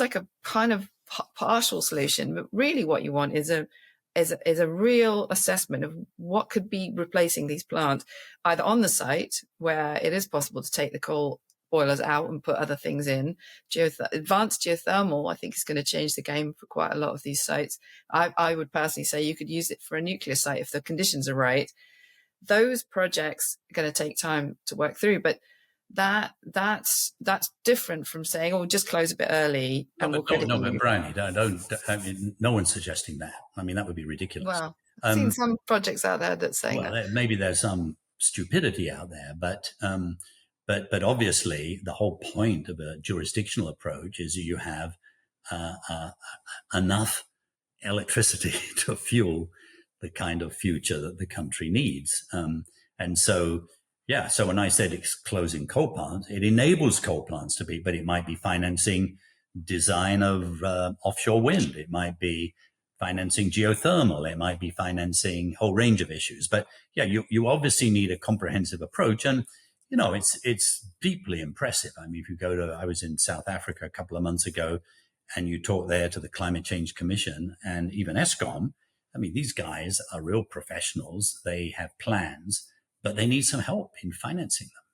like a kind of partial solution, but really what you want is a is a real assessment of what could be replacing these plants, either on the site where it is possible to take the coal boilers out and put other things in. Advanced geothermal, I think, is going to change the game for quite a lot of these sites. I would personally say you could use it for a nuclear site if the conditions are right. Those projects are going to take time to work through, but that's different from saying, "Oh, just close a bit early and we'll credit you." But Bryony, don't. I mean, no one's suggesting that. I mean, that would be ridiculous. Well, I've seen some projects out there that say that. Maybe there's some stupidity out there, but obviously the whole point of a jurisdictional approach is you have enough electricity to fuel the kind of future that the country needs, and so. Yeah, so when I said it's closing coal plants, it enables coal plants to be, but it might be financing design of offshore wind. It might be financing geothermal. It might be financing a whole range of issues. But yeah, you obviously need a comprehensive approach. And, you know, it's deeply impressive. I mean, if you go to, I was in South Africa a couple of months ago, and you talk there to the Climate Change Commission and even ESCOM. I mean, these guys are real professionals. They have plans, but they need some help in financing them.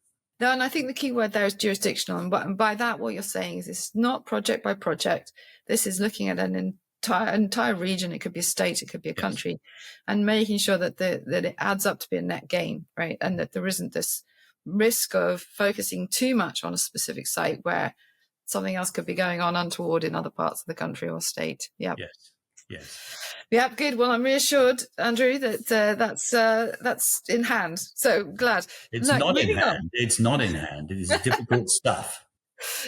No, and I think the key word there is jurisdictional. And by that, what you're saying is it's not project by project. This is looking at an entire region. It could be a state, it could be a country, and making sure that that it adds up to be a net gain, right? And that there isn't this risk of focusing too much on a specific site where something else could be going on untoward in other parts of the country or state. Yeah. Yes. Yeah, good. Well, I'm reassured, Andrew, that that's in hand. So glad. It's not in hand. It's not in hand. It is difficult stuff.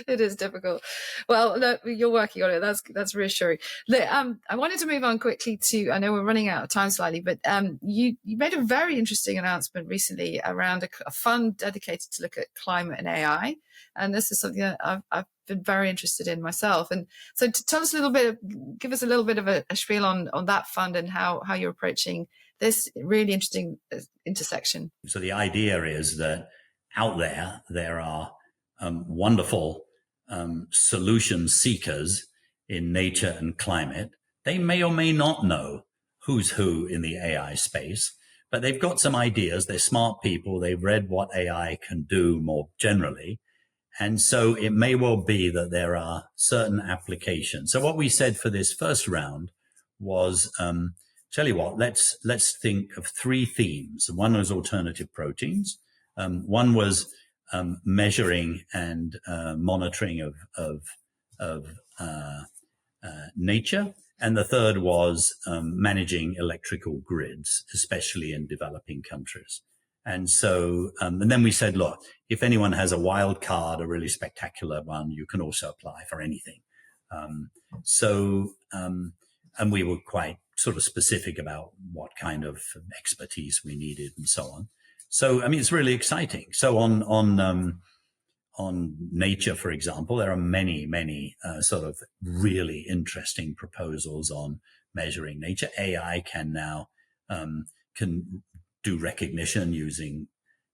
It is difficult. Well, look, you're working on it. That's reassuring. Look, I wanted to move on quickly to, I know we're running out of time slightly, but you made a very interesting announcement recently around a fund dedicated to look at climate and AI. And this is something that I've been very interested in myself. And so tell us give us a little bit of a spiel on that fund and how you're approaching this really interesting intersection. So the idea is that out there are wonderful solution seekers in nature and climate. They may or may not know who's who in the AI space, but they've got some ideas. They're smart people. They've read what AI can do more generally. And so it may well be that there are certain applications. So what we said for this first round was, tell you what, let's think of three themes. One was alternative proteins. One was measuring and monitoring of nature. And the third was managing electrical grids, especially in developing countries. And so, and then we said, look, if anyone has a wild card, a really spectacular one, you can also apply for anything. And we were quite sort of specific about what kind of expertise we needed and so on. So, I mean, it's really exciting. So on nature, for example, there are many sort of really interesting proposals on measuring nature. AI can now, can do recognition using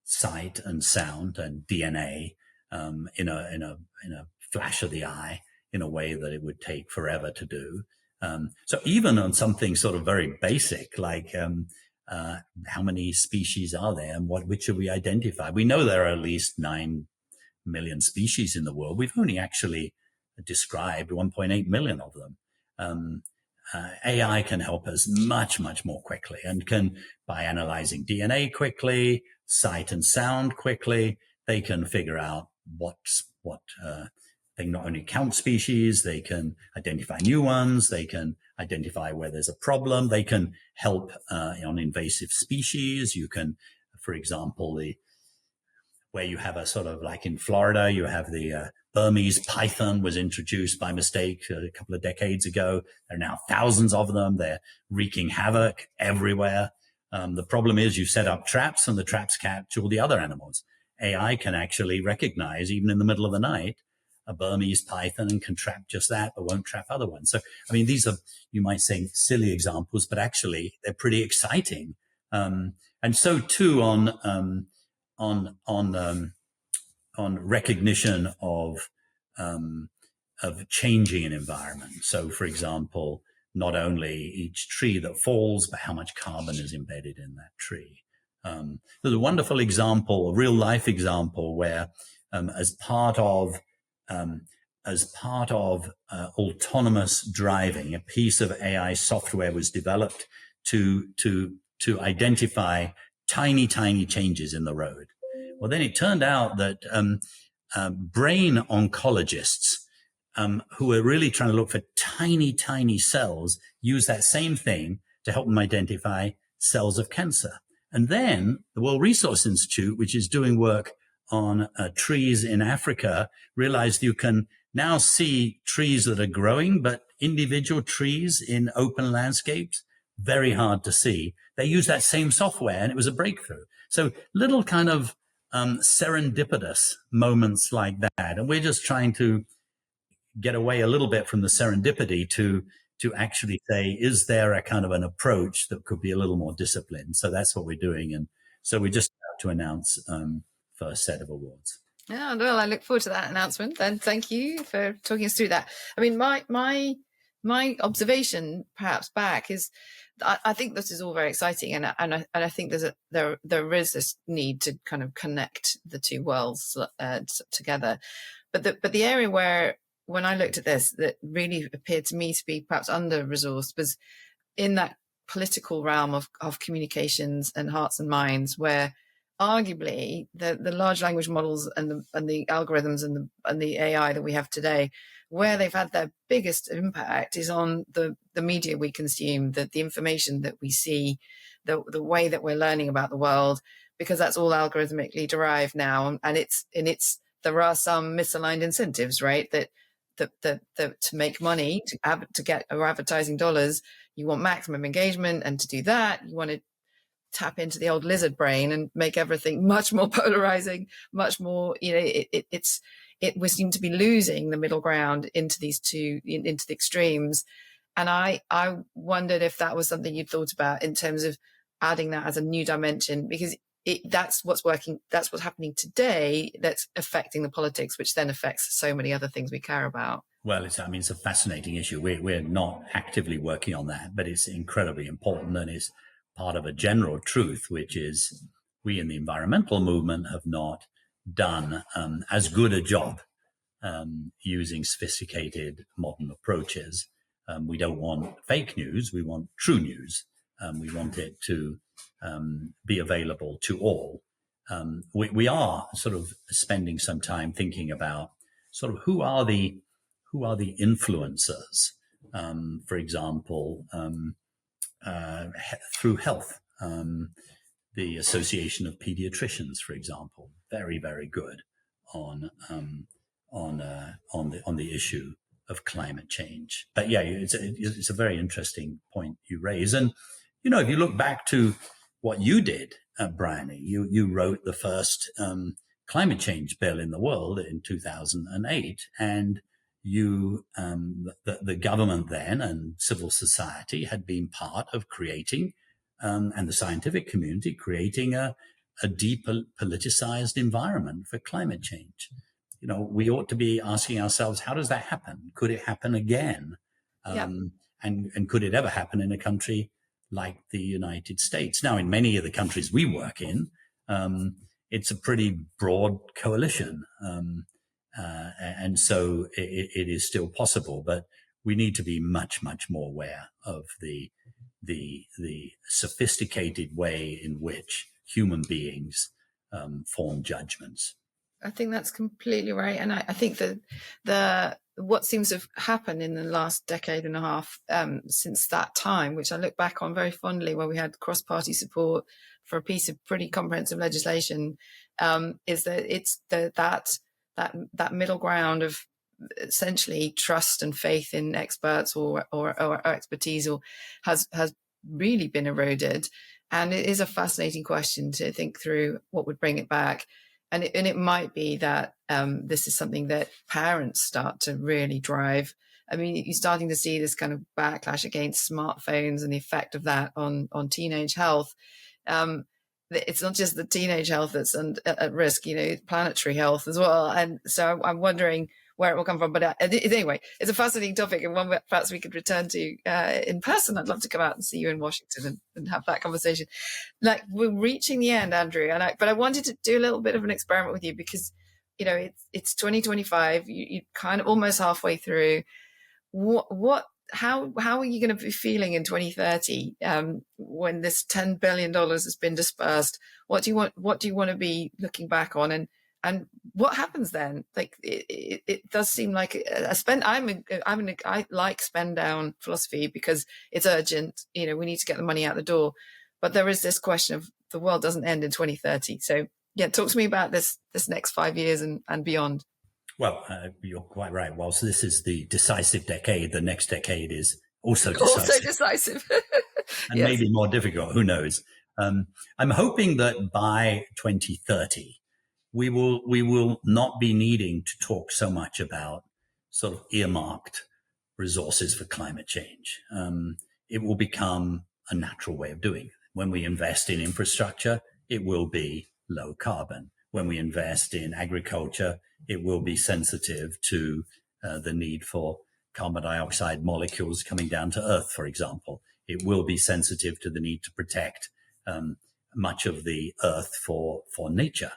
sight and sound and DNA, in a flash of the eye in a way that it would take forever to do. So even on something sort of very basic, like, how many species are there and which should we identify? We know there are at least 9 million species in the world. We've only actually described 1.8 million of them. AI can help us much more quickly and can, by analyzing DNA quickly, sight and sound quickly, they can figure out they can not only count species, they can identify new ones, they can identify where there's a problem, they can help on invasive species. You can, for example, where you have a sort of like in Florida, you have the Burmese python was introduced by mistake a couple of decades ago. There are now thousands of them. They're wreaking havoc everywhere. The problem is you set up traps and the traps catch all the other animals. AI can actually recognize, even in the middle of the night, a Burmese python and can trap just that, but won't trap other ones. So, I mean, these are, you might say, silly examples, but actually they're pretty exciting. And so too on recognition of changing an environment. So, for example, not only each tree that falls, but how much carbon is embedded in that tree. There's a wonderful example, a real life example, where as part of autonomous driving, a piece of AI software was developed to identify tiny changes in the road. Well, then it turned out that brain oncologists who are really trying to look for tiny cells use that same thing to help them identify cells of cancer. And then the World Resource Institute, which is doing work on trees in Africa, realized you can now see trees that are growing, but individual trees in open landscapes, very hard to see. They use that same software, and it was a breakthrough. So little kind of serendipitous moments like that. And we're just trying to get away a little bit from the serendipity to actually say, is there a kind of an approach that could be a little more disciplined? So that's what we're doing. And so we're just about to announce first set of awards. Yeah, well, I look forward to that announcement. And thank you for talking us through that. I mean, my observation perhaps back is I think this is all very exciting, and I think there is this need to kind of connect the two worlds together. But the area where, when I looked at this, that really appeared to me to be perhaps under-resourced was in that political realm of communications and hearts and minds, where arguably the large language models and the algorithms and the AI that we have today, where they've had their biggest impact is on the media we consume, the information that we see, the way that we're learning about the world, because that's all algorithmically derived now. And there are some misaligned incentives, right? That to make money, to get our advertising dollars, you want maximum engagement, and to do that, you want to tap into the old lizard brain and make everything much more polarizing, much more, we seem to be losing the middle ground into these two, into the extremes. And I wondered if that was something you'd thought about in terms of adding that as a new dimension, because that's what's working, that's what's happening today, that's affecting the politics, which then affects so many other things we care about. Well, it's a fascinating issue. We're not actively working on that, but it's incredibly important, and is part of a general truth, which is we in the environmental movement have not done as good a job using sophisticated modern approaches. We don't want fake news. We want true news. We want it to be available to all. We are sort of spending some time thinking about sort of who are the influencers, for example, through health. The Association of Pediatricians, for example, very, very good on the issue of climate change. But yeah, it's a very interesting point you raise. And if you look back to what you did, Bryony, you wrote the first climate change bill in the world in 2008, and the government then and civil society had been part of creating, and the scientific community creating a depoliticized environment for climate change. We ought to be asking ourselves, how does that happen? Could it happen again? And could it ever happen in a country like the United States? Now, in many of the countries we work in, it's a pretty broad coalition. And so it is still possible, but we need to be much, much more aware of the sophisticated way in which human beings form judgments. I think that's completely right. And I think that what seems to have happened in the last decade and a half since that time, which I look back on very fondly, where we had cross-party support for a piece of pretty comprehensive legislation, is that it's that middle ground of essentially trust and faith in experts or expertise has really been eroded. And it is a fascinating question to think through what would bring it back. And it might be that this is something that parents start to really drive. I mean, you're starting to see this kind of backlash against smartphones and the effect of that on teenage health. It's not just the teenage health that's at risk, planetary health as well. And so I'm wondering where it will come from. But anyway, it's a fascinating topic, and one that perhaps we could return to in person. I'd love to come out and see you in Washington and have that conversation. Like, we're reaching the end, Andrew, but I wanted to do a little bit of an experiment with you because, it's 2025. You kind of almost halfway through. How are you going to be feeling in 2030 when this $10 billion has been dispersed? What do you want to be looking back on, and what happens then? Like, it does seem like I like spend down philosophy because it's urgent. We need to get the money out the door, but there is this question of the world doesn't end in 2030. So yeah, talk to me about this next 5 years and beyond. Well, you're quite right. Whilst this is the decisive decade, the next decade is also decisive. Also decisive. And yes. Maybe more difficult. Who knows? I'm hoping that by 2030, we will not be needing to talk so much about sort of earmarked resources for climate change. It will become a natural way of doing it. When we invest in infrastructure, it will be low carbon. When we invest in agriculture, it will be sensitive to the need for carbon dioxide molecules coming down to Earth, for example. It will be sensitive to the need to protect much of the Earth for nature,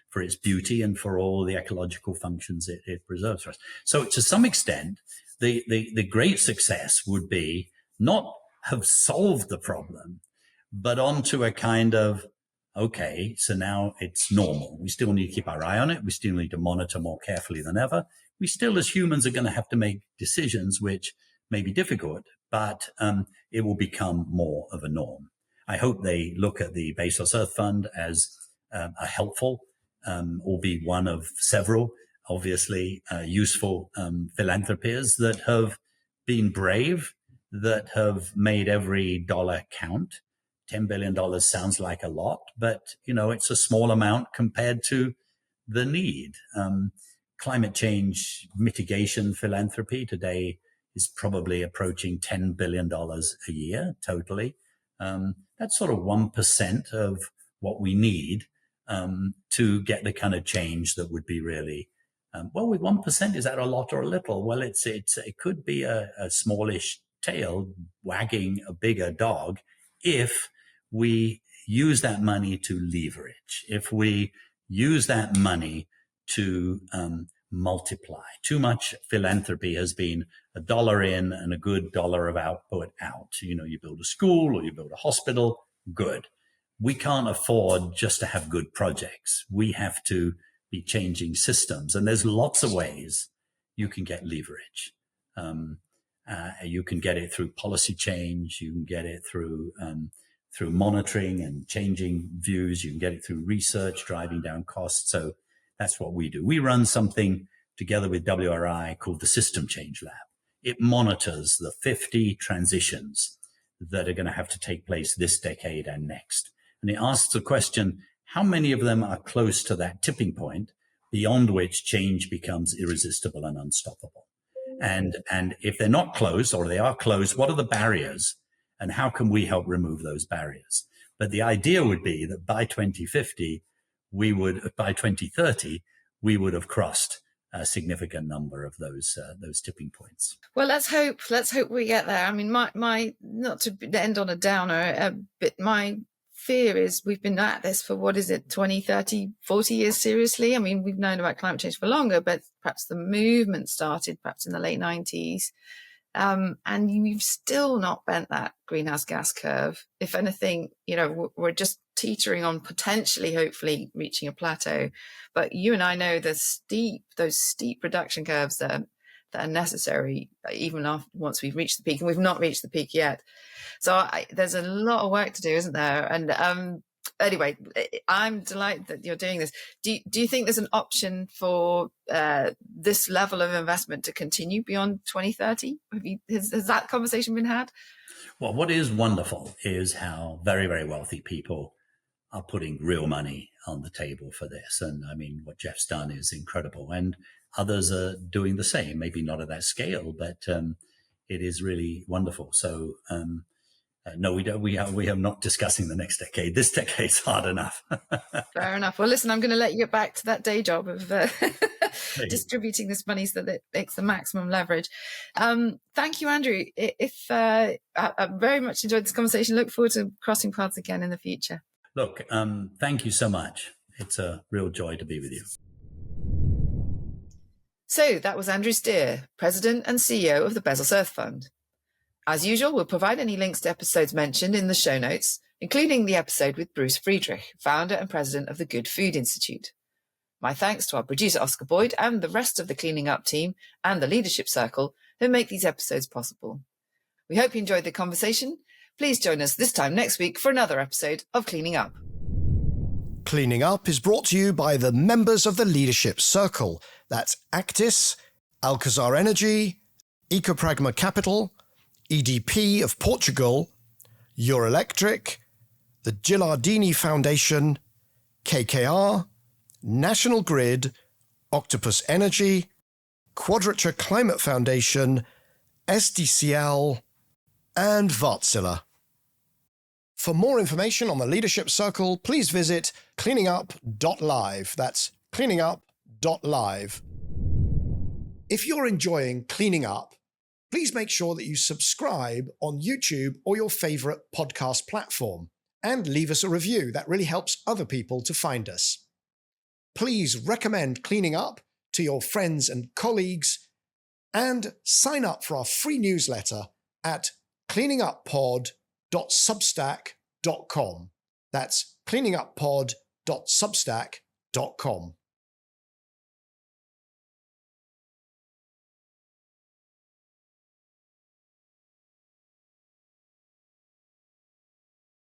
for its beauty and for all the ecological functions it preserves for us. So to some extent, the great success would be not have solved the problem, but onto a kind of, okay, so now it's normal. We still need to keep our eye on it. We still need to monitor more carefully than ever. We still, as humans, are going to have to make decisions which may be difficult, but it will become more of a norm. I hope they look at the Bezos Earth Fund as a helpful, albeit one of several, obviously useful philanthropies that have been brave, that have made every dollar count. $10 billion sounds like a lot, but, it's a small amount compared to the need. Climate change mitigation philanthropy today is probably approaching $10 billion a year totally. That's sort of 1% of what we need to get the kind of change that would be really, with 1%, is that a lot or a little? Well, it could be a smallish tail wagging a bigger dog if we use that money to leverage, if we use that money to multiply. Too much philanthropy has been a dollar in and a good dollar of output out. You build a school or you build a hospital, good. We can't afford just to have good projects. We have to be changing systems. And there's lots of ways you can get leverage. You can get it through policy change. You can get it through monitoring and changing views. You can get it through research, driving down costs. So that's what we do. We run something together with WRI called the System Change Lab. It monitors the 50 transitions that are going to have to take place this decade and next. And it asks the question, how many of them are close to that tipping point beyond which change becomes irresistible and unstoppable? And if they're not close, or they are close, what are the barriers? And how can we help remove those barriers? But the idea would be that by 2030, we would have crossed a significant number of those tipping points. Well, let's hope we get there. I mean, my not to end on a downer, but my fear is we've been at this for 20, 30, 40 years seriously. I mean, we've known about climate change for longer, but perhaps the movement started perhaps in the late 90s. And we've still not bent that greenhouse gas curve. If anything, we're just teetering on potentially, hopefully reaching a plateau. But you and I know those steep reduction curves that are necessary even once we've reached the peak, and we've not reached the peak yet. So there's a lot of work to do, isn't there? And anyway, I'm delighted that you're doing this. Do you think there's an option for this level of investment to continue beyond 2030? Has that conversation been had? Well, what is wonderful is how very, very wealthy people are putting real money on the table for this. And I mean, what Jeff's done is incredible. And others are doing the same, maybe not at that scale, but it is really wonderful. So no, we don't. We are not discussing the next decade. This decade's hard enough. Fair enough. Well, listen, I'm going to let you get back to that day job of distributing this money so that it makes the maximum leverage. Thank you, Andrew. I very much enjoyed this conversation. Look forward to crossing paths again in the future. Look, thank you so much. It's a real joy to be with you. So that was Andrew Steer, President and CEO of the Bezos Earth Fund. As usual, we'll provide any links to episodes mentioned in the show notes, including the episode with Bruce Friedrich, founder and president of the Good Food Institute. My thanks to our producer Oscar Boyd and the rest of the Cleaning Up team and the Leadership Circle who make these episodes possible. We hope you enjoyed the conversation. Please join us this time next week for another episode of Cleaning Up. Cleaning Up is brought to you by the members of the Leadership Circle. That's Actis, Alcazar Energy, Ecopragma Capital, EDP of Portugal, Euroelectric, the Gilardini Foundation, KKR, National Grid, Octopus Energy, Quadrature Climate Foundation, SDCL, and Wärtsilä. For more information on the Leadership Circle, please visit cleaningup.live. That's cleaningup.live. If you're enjoying Cleaning Up, please make sure that you subscribe on YouTube or your favorite podcast platform and leave us a review. That really helps other people to find us. Please recommend Cleaning Up to your friends and colleagues and sign up for our free newsletter at cleaninguppod.substack.com. That's cleaninguppod.substack.com.